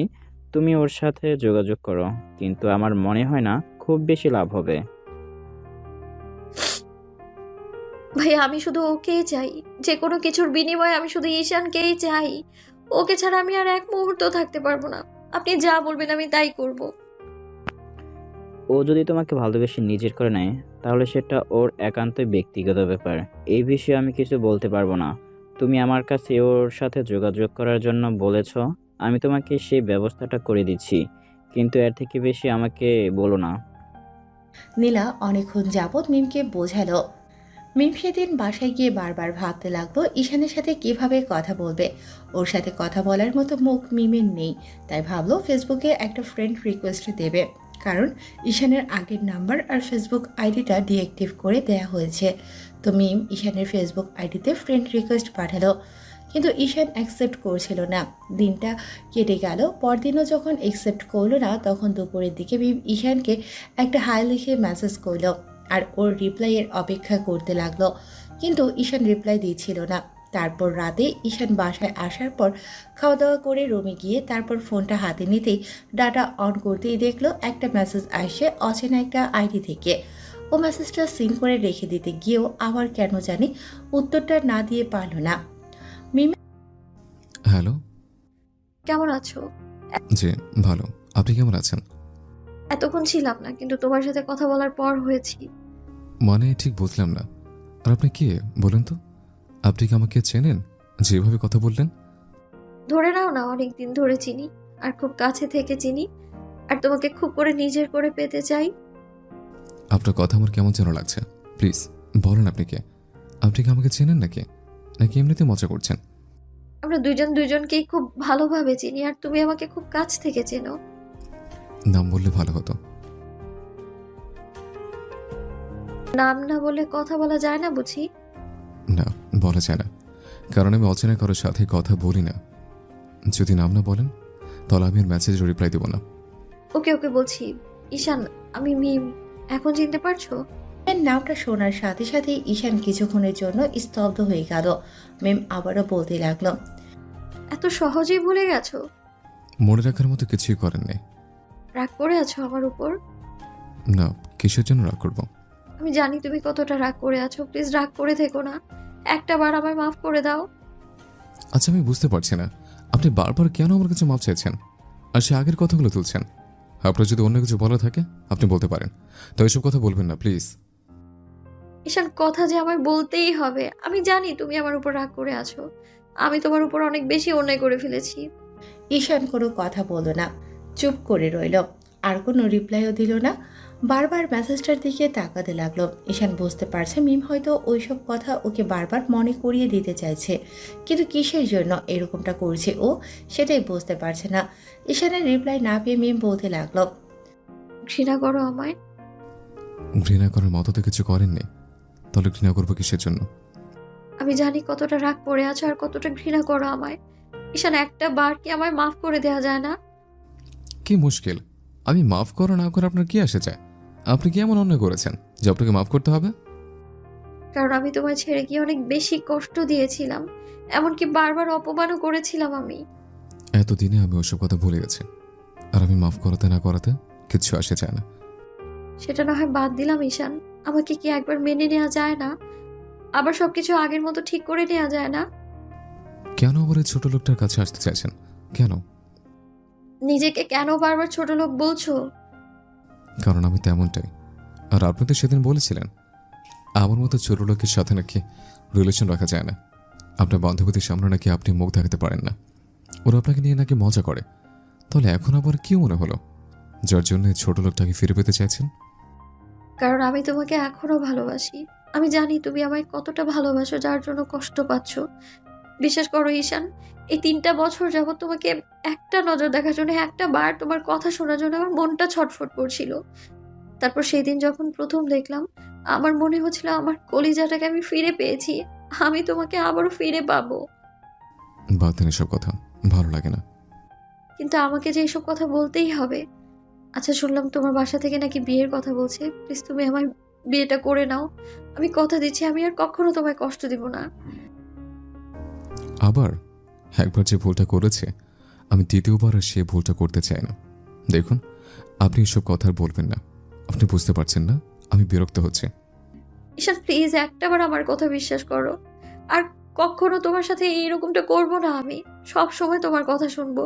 তুমি ওর সাথে যোগাযোগ করো, কিন্তু আমার মনে হয় না খুব বেশি লাভ হবে। ভাইয়া আমি শুধু ওকেই চাই, যে কোনো কিছুর বিনিময়ে আমি শুধু ঈশানকেই চাই। ওকে ছাড়া আমি আর এক মুহূর্ত থাকতে পারবো না। আপনি যা বলবেন আমি তাই করব। ও যদি তোমাকে ভালোবেসে নিজের করে নেয় তাহলে সেটা ওর একান্তই ব্যক্তিগত ব্যাপার। এই বিষয়ে আমি কিছু বলতে পারবো না। তুমি আমার কাছে ওর সাথে যোগাযোগ করার জন্য বলেছো, আমি তোমাকে সেই ব্যবস্থাটা করে দিচ্ছি, কিন্তু এর থেকে বেশি আমাকে বলো না। নীলা অনেকক্ষণ যাবৎ মিমকে বোঝালো। মিম সেদিন বাসায় গিয়ে বারবার ভাবতে লাগলো ঈশানের সাথে কিভাবে কথা বলবে। ওর সাথে কথা বলার মতো মুখ মিমের নেই, তাই ভাবলো ফেসবুকে একটা ফ্রেন্ড রিকোয়েস্ট দেবে, কারণ ঈশানের আগের নাম্বার আর ফেসবুক আইডিটা ডিঅ্যাক্টিভ করে দেয়া হয়েছে। তো মিম ঈশানের ফেসবুক আইডিতে ফ্রেন্ড রিকোয়েস্ট পাঠালো, কিন্তু ঈশান অ্যাকসেপ্ট করছিল না। দিনটা কেটে গেল, পরদিনও যখন অ্যাকসেপ্ট করলো না তখন দুপুরের দিকে মিম ঈশানকে একটা হাই লিখে মেসেজ করলো আর ওর রিপ্লাইয়ের অপেক্ষা করতে লাগলো, কিন্তু ঈশান রিপ্লাই দিচ্ছিল না। তারপর রাতে ঈশান বাসায় আসার পর খাওয়া দাওয়া করে রুমে গিয়ে তারপর ফোনটা হাতে নিতেই ডাটা অন করতেই দেখলো একটা মেসেজ আসে অচেনা একটা আইডি থেকে। ও মেসেজটা সিন করে রেখে দিতে গিয়েও আবার কেন জানি উত্তরটা না দিয়ে পারল না। হ্যালো। কেমন আছো? জি, ভালো। আপনি কেমন আছেন? এতক্ষণ ছিলাম না, কিন্তু তোমার সাথে কথা বলার পর হয়েছি। মানে ঠিক বুঝলাম না। আর আপনি কে বলেন তো? আপনি কি আমাকে চেনেন যেভাবে কথা বললেন? ধরে নাও না, অনেকদিন ধরে চিনি, আর খুব কাছে থেকে চিনি, আর তোমাকে খুব করে নিজের করে পেতে চাই। আপনার কথা আমার কেমন যেন লাগছে। প্লিজ বলেন আপনি কে? আপনি কি আমাকে চেনেন নাকি এমনিতে মজা করছেন? আমরা দুইজন দুইজনকেই খুব ভালোভাবে চিনি, আর তুমি আমাকে খুব কাছ থেকে চেনো। নাম বললে ভালো হতো। নাম না বলে কথা বলা যায় না বুঝি? না, বলা যায় না, কারণ আমি অচেনা কারোর সাথে কথা বলি না। যদি নাম না বলেন তাহলে আমি আর মেসেজের রিপ্লাই দেবো না। ওকে ওকে বলছি, ঈশান, আমি মিম। এখন চিনতে পারছো? মিমের নামটা শোনার সাথে সাথেই ঈশান কিছুক্ষণের জন্য স্তব্ধ হয়ে গেল। মিম আবারও বলতে লাগলো, এত সহজেই ভুলে গেছো? মনে রাখার মতো কিছুই করেন নেই। রাগ করে আছো আমার উপর? না, কিসের জন্য রাগ করবো? আমি জানি তুমি কতটা রাগ করে আছো, প্লিজ রাগ করে থেকো না, একটা বার আমায় মাফ করে দাও। আচ্ছা, আমি বুঝতে পারছি না আপনি বারবার কেন আমার কাছে মাপ চাইছেন আর সে আগের কথাগুলো তুলছেন। আপনার যদি অন্য কিছু বলা থাকে আপনি বলতে পারেন, তো এসব কথা বলবেন না প্লিজ। ঈশান, কথা যে আমায় বলতেই হবে। আমি জানি তুমি আমার উপর রাগ করে আছো, আমি তোমার উপর অনেক বেশি অন্যায় করে ফেলেছি। ঈশান কোনো কথা বলল না, চুপ করে রইল, আর কোনো রিপ্লাইও দিল না। বারবার মেসেজটার দিকে তাকাতে লাগলো। ঈশান বুঝতে পারছে মিম হয়তো ওইসব কথা ওকে বারবার মনে করিয়ে দিতে চাইছে, কিন্তু কিসের জন্য এরকমটা করছে ও সেটাই বুঝতে পারছে না। ঈশানের রিপ্লাই না পেয়ে মিম বলতে লাগলো, ঘৃণা করো আমায়? ঘৃণা করার মতো তো কিছু করেননি, তাহলে ঘৃণা করবো কিসের জন্য? আমি জানি কতটা রাগ করে আছো আর কতটা ঘৃণা করো আমায়। ঈশান, একটা বার কি আমায় মাফ করে দেওয়া যায় না? কি মুশকিল? আমি মাফ করো না করে আপনার কি আসে যায়? আপনি কি এমন অন্যায় করেছেন যে আপনাকে মাফ করতে হবে? কারণ আমি তোমায় ছেড়ে গিয়ে অনেক বেশি কষ্ট দিয়েছিলাম, এমনকি বারবার অপমানও করেছিলাম আমি। এতদিনে আমি ওসব কথা ভুলে গেছি, আর আমি মাফ করাতে না করাতে কিচ্ছু আসে যায় না। সেটা না হয় বাদ দিলাম ঈশান, আমাকে কি একবার মেনে নেওয়া যায় না? আবার সবকিছু আগের মতো ঠিক করে নেওয়া যায় না? কেন আবার এই ছোট লোকটার কাছে আসতে চাইছেন? কেন? নিজেকে কেন বারবার ছোট লোক বলছো? কারণ আমি তেমনটাই। আর আপনি তো সেদিন বলেছিলেন আমার মতো ছোট লোকের সাথে নাকি রিলেশন রাখা যায় না। আপনার বান্ধবীদের সামনে নাকি আপনি মুখ দেখাতে পারেন না। ওরা আপনাকে নিয়ে নাকি মজা করে। তাহলে এখন আবার কি মনে হলো যার জন্য এই ছোট লোকটাকে ফিরে পেতে চাইছেন? কারণ আমি তোমাকে এখনো ভালোবাসি। আমি জানি তুমি আমায় কতটা ভালোবাসো, যার জন্য কষ্ট পাচ্ছ। বিশ্বাস করো ঈশান, এই 3টা বছর যাবত তোমাকে একটা নজর দেখার জন্য, একটা বার তোমার কথা শোনার জন্য আমার মনটা ছটফট করছিল। তারপর সেই দিন যখন প্রথম দেখলাম, আমার মনে হচ্ছিল আমার কলিজাটাকে আমি ফিরে পেয়েছি। আমি তোমাকে আবারও ফিরে পাবো। বাদ দেন এসব কথা, ভালো লাগে না। কিন্তু আমাকে যে এসব কথা বলতেই হবে। আচ্ছা, শুনলাম তোমার বাসা থেকে নাকি বিয়ের কথা বলছে। প্লিজ তুমি আমায় বিয়েটা করে নাও। আমি কথা দিচ্ছি আমি আর কখনো তোমায় কষ্ট দিব না। আবার একবার যে ভুলটা করেছে, আমি দ্বিতীয়বার আর সে ভুলটা করতে চাই না। দেখুন, আপনি এসব কথা আর বলবেন না। আপনি বুঝতে পারছেন না আমি বিরক্ত হচ্ছে। ঈশান প্লিজ একটাবার আমার কথা বিশ্বাস করো। আর কখনো তোমার সাথে এইরকমটা করবো না। আমি সব সময় তোমার কথা শুনবো।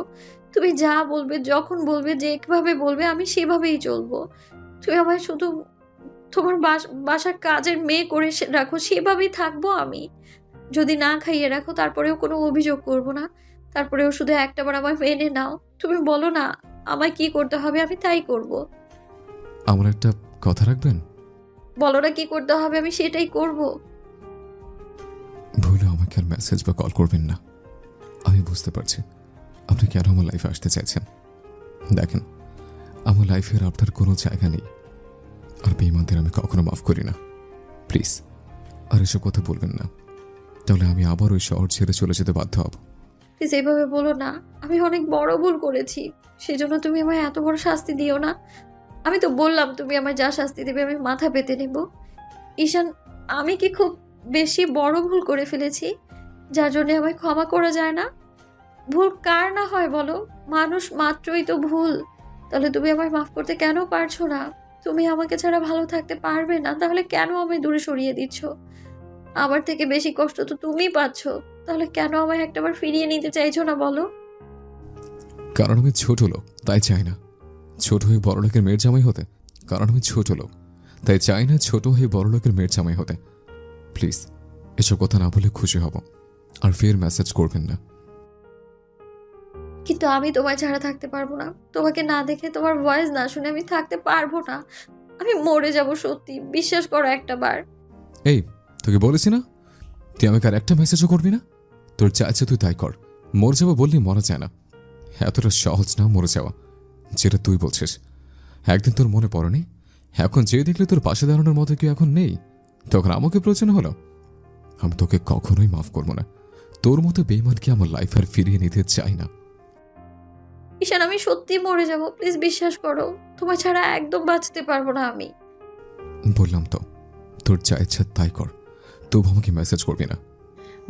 তুমি যা বলবে, যখন বলবে, যেভাবে বলবে, আমি সেভাবেই চলবো। তুমি আমায় শুধু তোমার বাসার কাজের মেয়ে করে রাখো, সেভাবেই থাকবো আমি। যদি না খাইয়ে রাখো তারপরেও কোনো অভিযোগ করবো না। তারপরেও শুধু একটাবার আমায় মেনে নাও। তুমি বলো না আমায় কি করতে হবে, আমি তাই করব। আমার একটা কথা রাখবেন? বলো না কি করতে হবে, আমি সেটাই করব। ভুলে আমাকে আর মেসেজ বা কল করবেন না। আমি বুঝতে পারছি আপনি কেন আমার লাইফে আসতে চাইছেন। দেখেন, আমার লাইফের আপনার কোনো জায়গা নেই, আর বেঈমানদের আমি কখনো মাফ করি না। প্লিজ আর এসব কথা বলবেন না, তাহলে আমি আবার ওই শহর ছেড়ে চলে যেতে বাধ্য হব। প্লিজ এইভাবে বলো না। আমি অনেক বড় ভুল করেছি, সেজন্য তুমি আমায় এত বড় শাস্তি দিও না। আমি তো বললাম তুমি আমায় যা শাস্তি দেবে আমি মাথা পেতে নেব। ঈশান, আমি কি খুব বেশি বড় ভুল করে ফেলেছি যার জন্য আমায় ক্ষমা করা যায় না? ভুল কার না হয় বলো, মানুষ মাত্রই তো ভুল। তাহলে তুমি আমায় মাফ করতে কেন পারছো না? তুমি আমাকে ছাড়া ভালো থাকতে পারবে না, তাহলে কেন আমায় দূরে সরিয়ে দিচ্ছ? আমার থেকে বেশি কষ্ট তো তুমিই পাচ্ছ, তাহলে কেন আমায় একটাবার ফিরিয়ে নিতে চাইছো না বলো? কারণ আমি ছোট লোক, তাই চাই না ছোট হয়ে বড় লোকের মেয়ের জামাই হতে। কারণ আমি ছোট লোক, তাই চাই না ছোট হয়ে বড় লোকের মেয়ের জামাই হতে। প্লিজ এসব কথা না বলে খুশি হব, আর ফের মেসেজ করবেন না। কিন্তু আমি তোমায় ছাড়া থাকতে পারবো না। তোমাকে না দেখে, তোমার ভয়েস না শুনে আমি থাকতে পারবো না। আমি মরে যাব সত্যি, বিশ্বাস করো একটাবার। এই, তোকে বলেছি না তুই আমাকে আর একটা মেসেজও করবি না। তোর যা ইচ্ছে তুই তাই কর। মরে যাবো বললি মরা যায় না, এতটা সহজ না মরে যাওয়া, যেটা তুই বলছিস। একদিন তোর মনে পড়েনি? এখন যে দেখলে তোর পাশে দাঁড়ানোর মতো কেউ এখন নেই, তখন আমাকে প্রয়োজন হলো। আমি তোকে কখনোই মাফ করবো না। তোর মতো বেঈমানকে আমার লাইফ আর ফিরিয়ে নিতে চাই না। ঈশান, আমি সত্যি মরে যাব, প্লিজ বিশ্বাস করো। তোমার ছাড়া একদম বাঁচতে পারবো না আমি। বললাম তো, তোর যা ইচ্ছা তাই কর, তবু আমাকে মেসেজ করবি না।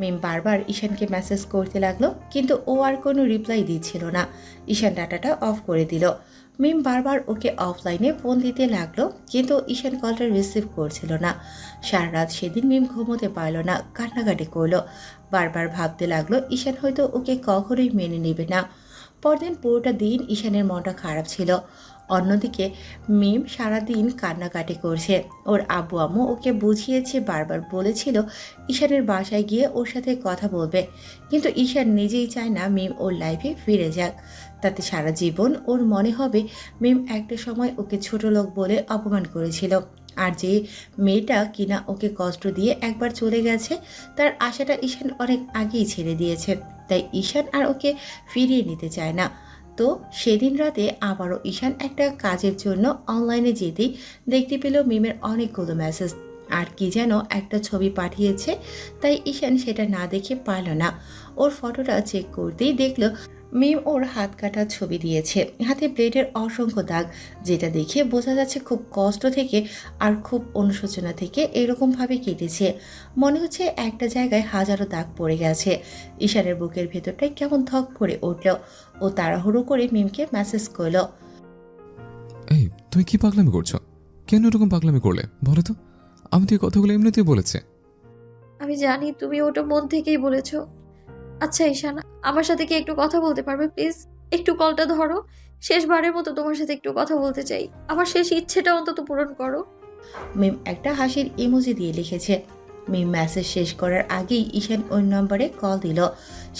মিম বারবার ঈশানকে মেসেজ করতে লাগলো, কিন্তু ও আর কোনো রিপ্লাই দিচ্ছিল না। ঈশান ডাটাটা অফ করে দিল। মিম বারবার ওকে অফলাইনে ফোন দিতে লাগলো, কিন্তু ঈশান কলটা রিসিভ করছিল না। সারা রাত সেদিন মিম ঘুমোতে পারল না, কান্নাকাটি করলো। বারবার ভাবতে লাগলো ঈশান হয়তো ওকে কখনোই মেনে নেবে না। পরদিন পুরোটা দিন ঈশানের মনটা খারাপ ছিল। অন্যদিকে মিম সারাদিন কান্নাকাটি করছে। ওর আব্বু আম্মু ওকে বুঝিয়েছে, বারবার বলেছিল ঈশানের বাসায় গিয়ে ওর সাথে কথা বলবে, কিন্তু ঈশান নিজেই চায় না মিম ওর লাইফে ফিরে যাক। তাতে সারা জীবন ওর মনে হবে মিম একটা সময় ওকে ছোট লোক বলে অপমান করেছিল, আর যে মেয়েটা কিনা ওকে কষ্ট দিয়ে একবার চলে গেছে তার আশাটা ঈশান অনেক আগেই ছেড়ে দিয়েছে। তাই ঈশান আর ওকে ফিরিয়ে নিতে চায় না। তো সেদিন রাতে আবারও ঈশান একটা কাজের জন্য অনলাইনে যেতেই দেখতে পেল মিমের অনেকগুলো মেসেজ, আর কি যেন একটা ছবি পাঠিয়েছে। তাই ঈশান সেটা না দেখে পারল না। ওর ফটোটা চেক করতেই দেখলো মিম ওর হাত কাটার ছবি দিয়েছে, হাতে ব্লেডের অসংখ্য দাগ, যেটা দেখে বোঝা যাচ্ছে খুব কষ্ট থেকে আর খুব অনুশোচনা থেকে এরকমভাবে কেটেছে। মনে হচ্ছে একটা জায়গায় হাজারো দাগ পড়ে গেছে। ঈশানের বুকের ভেতরটায় কেমন ধক করে উঠল। ও তাড়াহুড়ো করে মিমকে মেসেজ করলো। এই, তুমি কি পাগলামি করছো? কেন এরকম পাগলামি করলে বলো তো? আমি তো এই কথাগুলো এমনিতেই বলেছে। আমি জানি তুমি ওটা মন থেকেই বলেছো। আচ্ছা ঈশান, আমার সাথে কি একটু কথা বলতে পারবে প্লিজ? একটু কলটা ধরো। শেষবারের মতো তোমার সাথে একটু কথা বলতে চাই। আমার শেষ ইচ্ছেটা অন্তত পূরণ করো। মিম একটা হাসির ইমোজি দিয়ে লিখেছে। মিম মেসেজ শেষ করার আগেই ঈশান ওই নম্বরে কল দিল।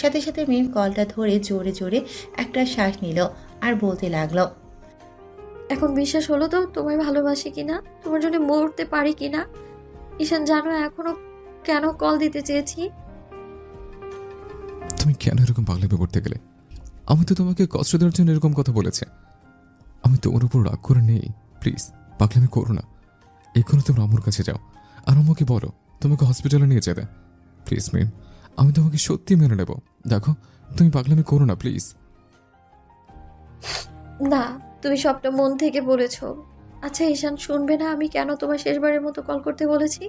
সাথে সাথে মিম কলটা ধরে জোরে জোরে একটা শ্বাস নিল আর বলতে লাগলো, এখন বিশ্বাস হলো তো তোমায় ভালোবাসি কিনা, তোমার জন্য মরতে পারি কিনা। ঈশান, জানো এখনো কেন কল দিতে চেয়েছি? তুমি কেন এরকম পাগলামি করতে গেলে? আমি তো তোমাকে কষ্ট দেওয়ার জন্য এরকম কথা বলেছে। আমি তোমার উপর রাগ করে নেই। প্লিজ পাগলামি করো না। এক্ষুনি তোমরা আমার কাছে যাও আর আমাকে বলো তোমাকে হসপিটালে নিয়ে যাবে। প্লিজ মিম, আমি তোমাকে সত্যি মেনে নেব। দেখো তুমি পাগলামি করো না প্লিজ। না, তুমি সবটা মন থেকে বলেছো। আচ্ছা ঈশান, শুনবে না আমি কেন তোমার শেষবারের মতো কল করতে বলেছি?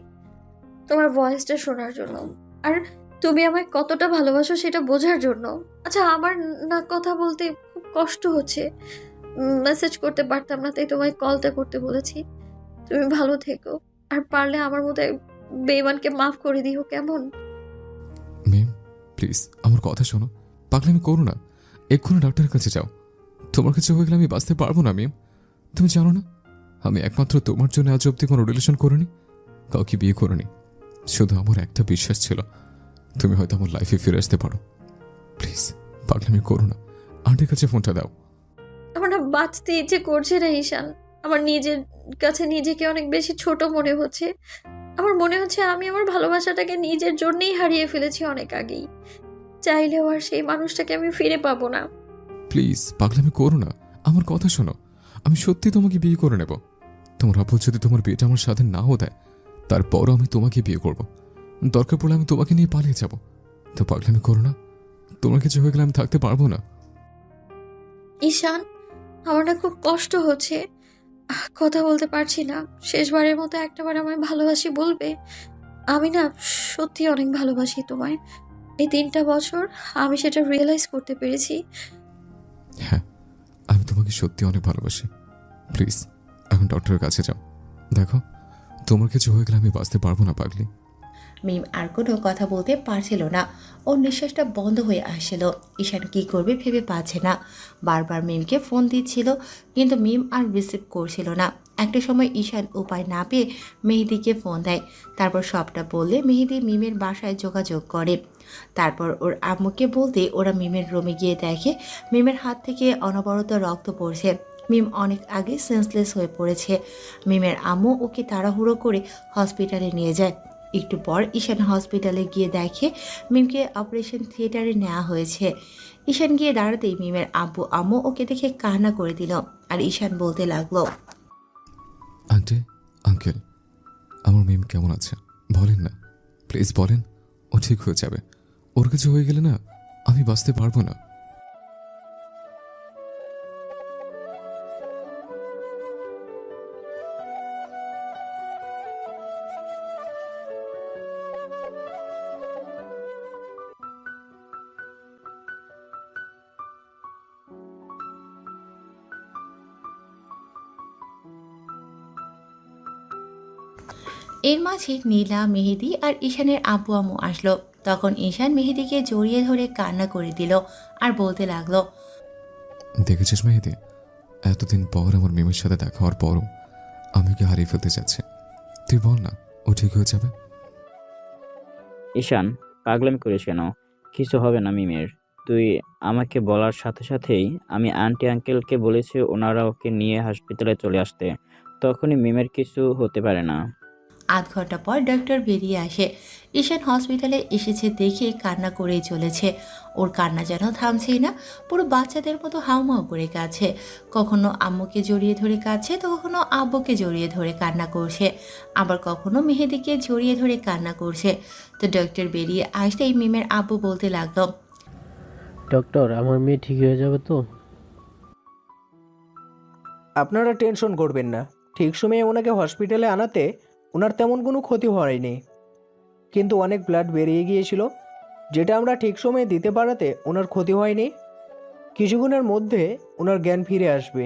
তোমার ভয়েসটা শোনার জন্য, আর তুমি আমায় কতটা ভালোবাসো সেটা বোঝার জন্য। আচ্ছা, আমার না কথা বলতে খুব কষ্ট হচ্ছে, মেসেজ করতে পারতাম না, তাই তোমায় কলটা করতে বলেছি। তুমি ভালো থেকো, আর পারলে আমার মতো বেঈমানকে মাফ করে দিও, কেমন? মিম প্লিজ আমার কথা শোনো, পাগলামি করো না। এক্ষুনি ডাক্তারের কাছে যাও। তোমার কাছে হয়ে গেলে আমি বাঁচতে পারবো না মিম। তুমি জানো না আমি একমাত্র তোমার জন্য আজ অব্দি কোনো রিলেশন করিনি, কাউকে বিয়ে করিনি। শুধু আমার একটা বিশ্বাস ছিল তুমি হয়তো আমার লাইফে ফিরে আসতে পারো। প্লিজ পাগলামি করো না, আন্টির কাছে ফোনটা দাও। আমার না বাঁচতে ইচ্ছে করছে না ঈশান। আমার নিজের কাছে নিজেকে অনেক বেশি ছোট মনে হচ্ছে। আমার মনে হচ্ছে আমি আমার ভালোবাসাটাকে নিজের জন্যই হারিয়ে ফেলেছি অনেক আগেই। চাইলেও আর সেই মানুষটাকে আমি ফিরে পাবো না। প্লিজ পাগলামি করো না, আমার কথা শোনো। আমি সত্যি তোমাকে বিয়ে করে নেব। তোমার আব্বু যদি তোমার বিয়েটা আমার সাথে নাও দেয়, তারপরও আমি তোমাকে বিয়ে করব। দরকার পড়লে আমি তোমাকে নিয়ে পালিয়ে যাব। তো পাগলামি করো না, তোমার কিছু হয়ে গেলে আমি থাকতে পারবো না। ঈশান, আমার না খুব কষ্ট হচ্ছে, কথা বলতে পারছি না। শেষবারের মতো একটাবার আমায় ভালোবাসি বলবে? আমি না সত্যি অনেক ভালোবাসি তোমায়। এই 3টা বছর আমি সেটা রিয়েলাইজ করতে পেরেছি। হ্যাঁ, আমি তোমাকে সত্যি অনেক ভালোবাসি। প্লিজ এখন ডক্টরের কাছে যাও। দেখো তোমার কিছু হয়ে গেলে আমি বাঁচতে পারবো না পাগলি। মিম আর কোনো কথা বলতে পারছিল না। ওর নিঃশ্বাসটা বন্ধ হয়ে আসছিল। ঈশান কি করবে ভেবে পাচ্ছে না। বারবার মিমকে ফোন দিচ্ছিল, কিন্তু মিম আর রিসিভ করছিল না। একটা সময় ঈশান উপায় না পেয়ে মেহেদিকে ফোন দেয়। তারপর সবটা বললে মেহেদি মিমের বাসায় যোগাযোগ করে। তারপর ওর আম্মুকে বলতে ওরা মিমের রুমে গিয়ে দেখে মিমের হাত থেকে অনবরত রক্ত পড়ছে। মিম অনেক আগে সেন্সলেস হয়ে পড়েছে। মিমের আম্মু ওকে তাড়াহুড়ো করে হসপিটালে নিয়ে যায়। একটু পর ঈশান হসপিটালে গিয়ে দেখে মিমকে অপারেশন থিয়েটারে নেওয়া হয়েছে। ঈশান গিয়ে দাঁড়াতেই মিমের আব্বু আম্মু ওকে দেখে কান্না করে দিল। আর ঈশান বলতে লাগলো, আন্টি, আঙ্কেল, আমার মিম কেমন আছে বলেন না, প্লিজ বলেন। ও ঠিক হয়ে যাবে। ওর কিছু হয়ে গেলে না আমি বাঁচতে পারবো না। এর মাঝে নীলা, মেহেদি আর ঈশানের আব্বু আম্মু আসলো। তখন ঈশান মেহেদিকে জড়িয়ে ধরে কান্না করে দিল আর বলতে লাগলো, দেখেছিস মেহেদি, এতদিন পর আমার মিমের সাথে দেখা হওয়ার পরও আমি কি হারিয়ে ফেলতে যাচ্ছে। তুই বল না ও ঠিক হয়ে যাবে। ঈশান, পাগলামি করিস কেন? কিছু হবে না মিমের। তুই আমাকে বলার সাথে সাথেই আমি আন্টি আঙ্কেলকে বলেছি ওনারা ওকে নিয়ে হসপিটালে চলে আসতে। তখনই মিমের কিছু হতে পারে না। আধ ঘন্টা পর ডক্টর বেরিয়ে আসে। ঈশান হসপিটালে এসেছে দেখে কান্না করেই চলেছে। ওর কান্না যেন থামছেই না, পুরো বাচ্চাদের মতো হাউমাউ করে কাঁদছে। কখনো আম্মুকে জড়িয়ে ধরে কাঁদছে, তো কখনো আব্বুকে জড়িয়ে ধরে কান্না করছে, আবার কখনো মেহেদিকে জড়িয়ে ধরে কান্না করছে। তো ডক্টর বেরিয়ে আসতেই মিমের আব্বু বলতে লাগলো, ডক্টর, আমার মেয়ে ঠিক হয়ে যাবে তো? আপনারা টেনশন করবেন না, ঠিক সময়ে ওনাকে হসপিটালে আনাতে ওনার তেমন কোনো ক্ষতি হয়নি, কিন্তু অনেক ব্লাড বেরিয়ে গিয়েছিল, যেটা আমরা ঠিক সময়ে দিতে পারাতে ওনার ক্ষতি হয়নি। কিছুক্ষণের মধ্যে ওনার জ্ঞান ফিরে আসবে।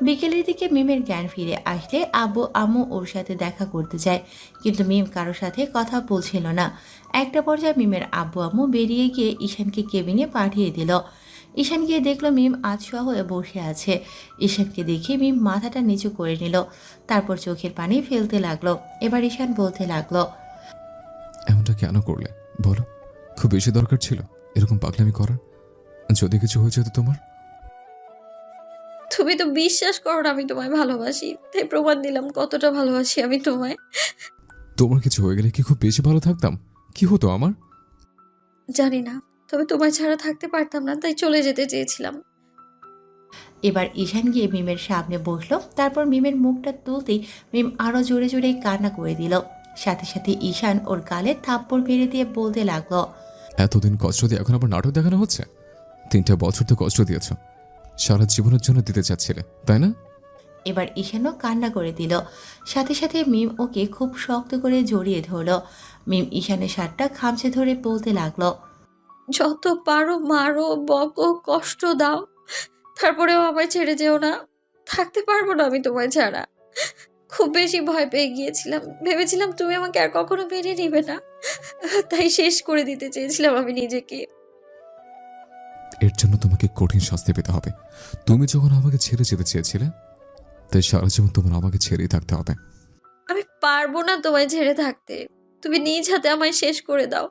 বিকেলের দিকে মিমের জ্ঞান ফিরে আসলে আব্বু আম্মু ওর সাথে দেখা করতে যায়, কিন্তু মিম কারোর সাথে কথা বলছিল না। একটা পর্যায়ে মিমের আব্বু আম্মু বেরিয়ে গিয়ে ঈশানকে কেবিনে পাঠিয়ে দিল। ঈশান গিয়ে দেখলো মিম আধশোয়া হয়ে বসে আছে। ঈশানকে দেখে মিম মাথাটা নিচু করে নিল, তারপর চোখের পানি ফেলতে লাগলো। এবার ঈশান বলতে লাগলো, এমনটা কেন করলে বলো? খুব বেশি দরকার ছিল এরকম পাগলামি করার? যদি কিছু হয়ে যেত তোমার? তুমি তো বিশ্বাস করো না আমি তোমায় ভালোবাসি, তাই প্রমাণ দিলাম কতটা ভালোবাসি আমি তোমায়। তোমার কিছু হয়ে গেলে কি খুব বেশি ভালো থাকতাম? কি হতো আমার? জানি না, তবে তোমায় ছাড়া থাকতে পারতাম না, তাই চলে যেতে চেয়েছিলাম। এবার ঈশান গিয়ে মিমের সামনে বসলো। তারপর মিমের মুখটা তুলতেই মিম আরো জোরে জোরে কান্না করে দিল। সাথে সাথে ঈশান ওর গালে থাপ্পড় মেরে দিয়ে বলতে লাগলো, এতদিন কষ্ট দিয়ে এখন আবার নাটক দেখানো হচ্ছে? 3টা বছর তো কষ্ট দিয়েছ, সারা জীবনের জন্য দিতে চাচ্ছিলে তাই না? এবার ঈশানও কান্না করে দিল। সাথে সাথে মিম ওকে খুব শক্ত করে জড়িয়ে ধরলো। মিম ঈশানের শার্টটা খামচে ধরে বলতে লাগলো, যত পারো মারো, বকো, কষ্ট দাও, তারপরেও আমায় ছেড়ে যেও না। থাকতে পারবো না আমি তোমায় ছাড়া। খুব বেশি ভয় পেয়ে গিয়েছিলাম, ভেবেছিলাম তুমি আমাকে আর কখনো মেনে নিবে না, তাই শেষ করে দিতে চেয়েছিলাম আমি নিজেকে। এর জন্য তোমাকে কঠিন শাস্তি পেতে হবে। তুমি যখন আমাকে ছেড়ে যেতে চেয়েছিলে, তাই সারা জীবন তোমার আমাকে ছেড়েই থাকতে হবে। আমি পারবো না তোমায় ছেড়ে থাকতে। তুমি নিজ হাতে আমায় শেষ করে দাও,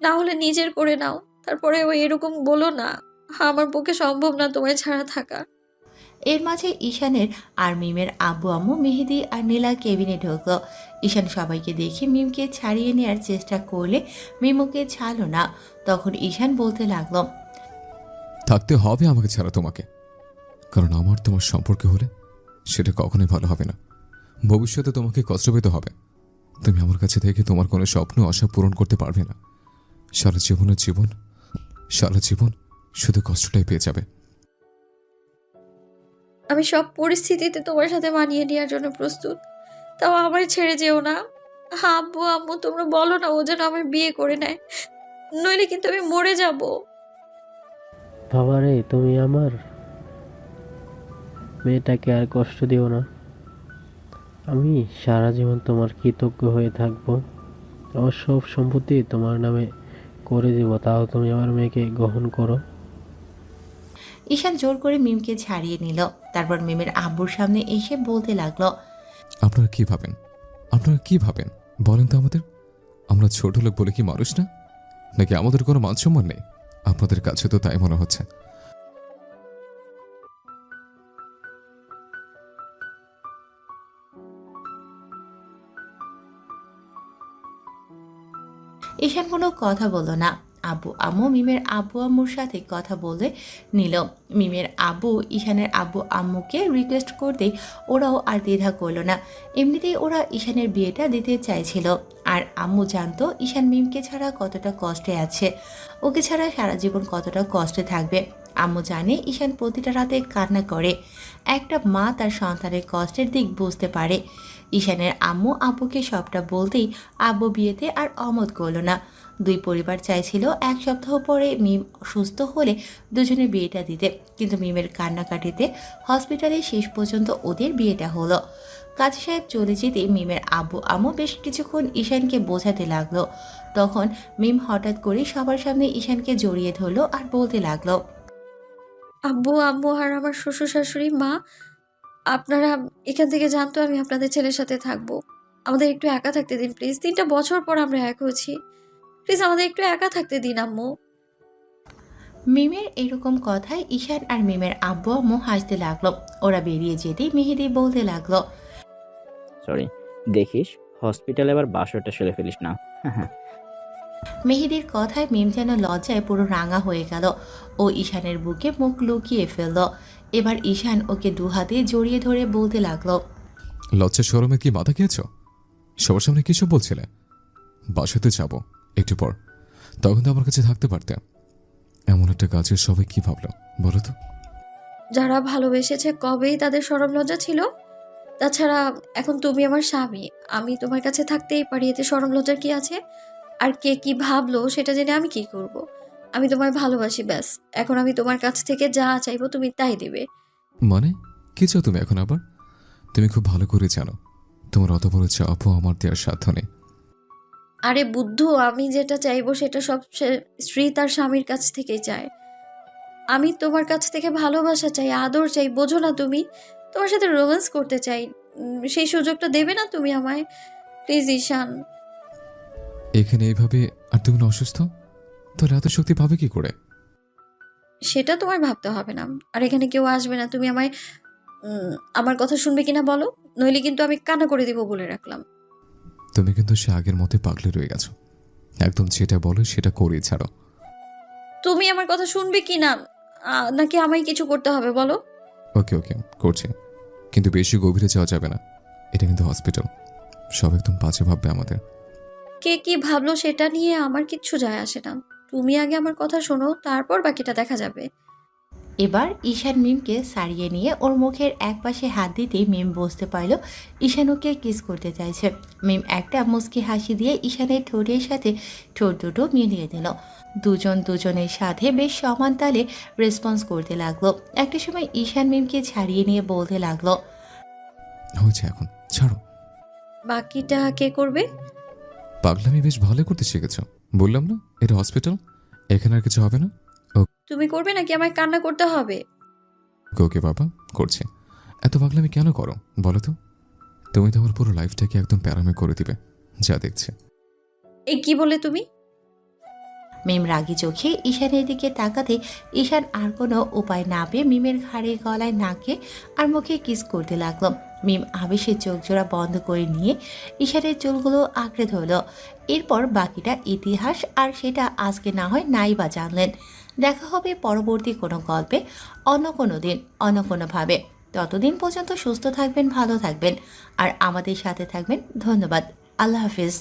না হলে নিজের করে নাও। তারপরে ওই এরকম বলো না, আমার পক্ষে সম্ভব না তোমায় ছাড়া থাকা। এর মাঝে ঈশানের আর মিমের আব্বু আম্মু মেহেদি আর নীলা কেবিনে ঢুকলো। ঈশান সবাইকে দেখে মিমকে ছাড়িয়ে নেওয়ার চেষ্টা করলে মিম ওকে ছাড়লো না। তখন ঈশান বলতে লাগলো, থাকতে হবে আমাকে ছাড়া তোমাকে, কারণ আমার তোমার সম্পর্কে হলে সেটা কখনোই ভালো হবে না। ভবিষ্যতে তোমাকে কষ্ট পেতে হবে। তুমি আমার কাছে থেকে তোমার কোনো স্বপ্ন আশা পূরণ করতে পারবে না। সারা জীবন শুধু কষ্টটাই পেয়ে যাবে। আমি সব পরিস্থিতিতে তোমার সাথে মানিয়ে নেওয়ার জন্য প্রস্তুত, তাও আমায় ছেড়ে যেও না। আব্বু আম্মু তোমরা বলো না ও যেন আমার বিয়ে করে নেয়, নইলে কিন্তু আমি মরে যাব। বাবা রে, তুমি আমার মেয়েটাকে আর কষ্ট দিও না। আমি সারা জীবন তোমার কৃতজ্ঞ হয়ে থাকবো। আমার সব সম্পত্তি তোমার নামে করে দিব, তাও তুমি আমার মেয়েকে গ্রহণ করো। ঈশান জোর করে মিমকে ছাড়িয়ে নিল। তারপর মিমের আব্বুর সামনে এসে বলতে লাগলো, আপনারা কি ভাবেন বলেন তো আমাদের? আমরা ছোট লোক বলে কি মানুষ না? নাকি আমাদের কোনো মান সম্মান নেই? আপনাদের কাছে তো তাই মনে হচ্ছে। ঈশান কোনো কথা বলল না। আব্বু আম্মু মিমের আব্বু আম্মুর সাথে কথা বলে নিল। মিমের আব্বু ঈশানের আব্বু আম্মুকে রিকোয়েস্ট করতেই ওরাও আর দ্বিধা করলো না। এমনিতেই ওরা ঈশানের বিয়েটা দিতে চাইছিল। আর আম্মু জানতো ঈশান মিমকে ছাড়া কতটা কষ্টে আছে, ওকে ছাড়া সারা জীবন কতটা কষ্টে থাকবে। আম্মু জানে ঈশান প্রতিটা রাতে কান্না করে। একটা মা তার সন্তানের কষ্টের দিক বুঝতে পারে। ঈশানের আম্মু আব্বুকে সবটা বলতেই আব্বু বিয়েতে আর অমত করলো না। দুই পরিবার চাইছিল 1 সপ্তাহ পরে মিম সুস্থ হলে দুজনে বিয়েটা দিতে, কিন্তু মিমের কান্নাকাটিতে হসপিটালে শেষ পর্যন্ত ওদের বিয়েটা হলো। কাজী সাহেব চলে যেতে মিমের আব্বু আম্মু বেশ কিছুক্ষণ ঈশানকে বোঝাতে লাগলো। তখন মিম হঠাৎ করে সবার সামনে ঈশানকে জড়িয়ে ধরলো আর বলতে লাগলো, আব্বু আম্মু আর আমার শ্বশুর শাশুড়ি মা, আপনারা এখান থেকে জানতো আমি আপনাদের ছেলের সাথে থাকবো। আমাদের একটু একা থাকতে দিন প্লিজ। 3টা বছর পর আমরা এক হয়েছি, প্লিজ আমাদের একটু একা থাকতে দিন আম্মু। মিমের এরকম কথায় ঈশান আর মিমের আব্বু আম্মু হাসতে লাগলো। ওরা বেরিয়ে যেতেই মেহেদি বলতে লাগলো, সরি, দেখিস হসপিটালে আবার বাসরটা সেরে ফেলিস না। মেহেদির কথায় মিম যেন লজ্জায় পুরো রাঙা হয়ে গেল। ও ঈশানের বুকে মুখ লুকিয়ে ফেলল। এবার ঈশান ওকে দুহাতে জড়িয়ে ধরে বলতে লাগলো, লজ্জা শরমে কি মাথা খেয়েছ? সবার সামনে কি সব বলছিলে? বাসাতে যাব একটু পর, তখন তো আমার কাছে থাকতে পারতে। এমন একটা কাজের সবাই কি ভাবলো বলো তো? যারা ভালোবেসেছে কবেই তাদের শরম লজ্জা ছিল। তাছাড়া এখন তুমি আমার স্বামী, আমি তোমার কাছে থাকতেই পারি, এতে শরম লজ্জার কি আছে? আর কে কি ভাবলো সেটা জেনে আমি কি করব? আমি তোমায় ভালোবাসি ব্যাস। এখন আমি তোমার কাছ থেকে যা চাইবো তুমি তাই দিবে। মানে কি চাও তুমি এখন আবার? তুমি খুব ভালো করে জানো তোমার অত বড় চাপও আমার দেওয়ার সাধ্য নেই। আরে বুদ্ধু, আমি যেটা চাইবো সেটা সব স্ত্রী তার স্বামীর কাছ থেকেই চায়। আমি তোমার কাছ থেকে ভালোবাসা চাই, আদর চাই, বোঝো না তুমি? তোমার সাথে রোম্যান্স করতে চাই। সেই সুযোগটা দেবে না তুমি আমায়? প্লিজ ঈশান। এখানে এইভাবে আর তুমি না অসুস্থ, তাহলে এত শক্তি পাবে কি করে? সেটা তোমার ভাবতে হবে না। আর এখানে কেউ আসবে না। তুমি আমায় আমার কথা শুনবে কিনা বলো, নইলে কিন্তু আমি কান্না করে দিব বলে রাখলাম। তুমি কিন্তু সে আগের মতোই পাগলে রয়ে গেছো। একদম যেটা বলো সেটা করেই ছাড়ো। তুমি আমার কথা শুনবে কিনা, নাকি আমায় কিছু করতে হবে বলো? ওকে ওকে, করছি, কিন্তু বেশি গভীরে যাওয়া যাবে না। এটা কিন্তু হসপিটাল, সব একদম বাজে ভাববে আমাদের। কে কি ভাবলো সেটা নিয়ে আমার কিচ্ছু যায় আসে না। তুমি আগে আমার কথা শোনো, তারপর বাকিটা দেখা যাবে। এবার ঈশান মিমকে সারিয়ে নিয়ে ওর মুখের একপাশে হাত দিতেই মিম বুঝতে পারল ঈশান ওকে কিস করতে চাইছে। মিম একটা মুচকি হাসি দিয়ে ঈশানের ঠোঁটের সাথে ঠোঁট দুটো মিলিয়ে দিল। দুজন দুজনের সাথে বেশ সমান তালে রেসপন্স করতে লাগলো। একটা সময় ঈশান মিমকে ছাড়িয়ে নিয়ে বলতে লাগলো, হয়েছে, এখন ছাড়ো। বাকিটা কে করবে? পাগলামি বেশ ভালো করতে শিখেছো। বললাম না এটা হসপিটাল, এখানে আর কিছু হবে না। তুমি করবে নাকি আমায় কান্না করতে হবে? ওকে বাবা, করছে। এত পাগলামি কেন করো বলো তো? তুমি তো আমার পুরো লাইফটাকে একদম প্যারামে করে দিবে যা দেখছে। এই কি বলে তুমি? মিম রাগী চোখে ঈশানের দিকে তাকাতে ঈশান আর কোনো উপায় না পেয়ে মিমের ঘাড়ে, গলায়, নাকে আর মুখে কিস করতে লাগলো। মিম আবেশে চোখ জোড়া বন্ধ করে নিয়ে ঈশানের চুলগুলো আঁকড়ে ধরল। এরপর বাকিটা ইতিহাস, আর সেটা আজকে না হয় নাই বা জানলেন। দেখা হবে পরবর্তী কোনো গল্পে, অন্য কোনো দিন, অন্য কোনোভাবে। ততদিন পর্যন্ত সুস্থ থাকবেন, ভালো থাকবেন আর আমাদের সাথে থাকবেন। ধন্যবাদ। আল্লাহ হাফিজ।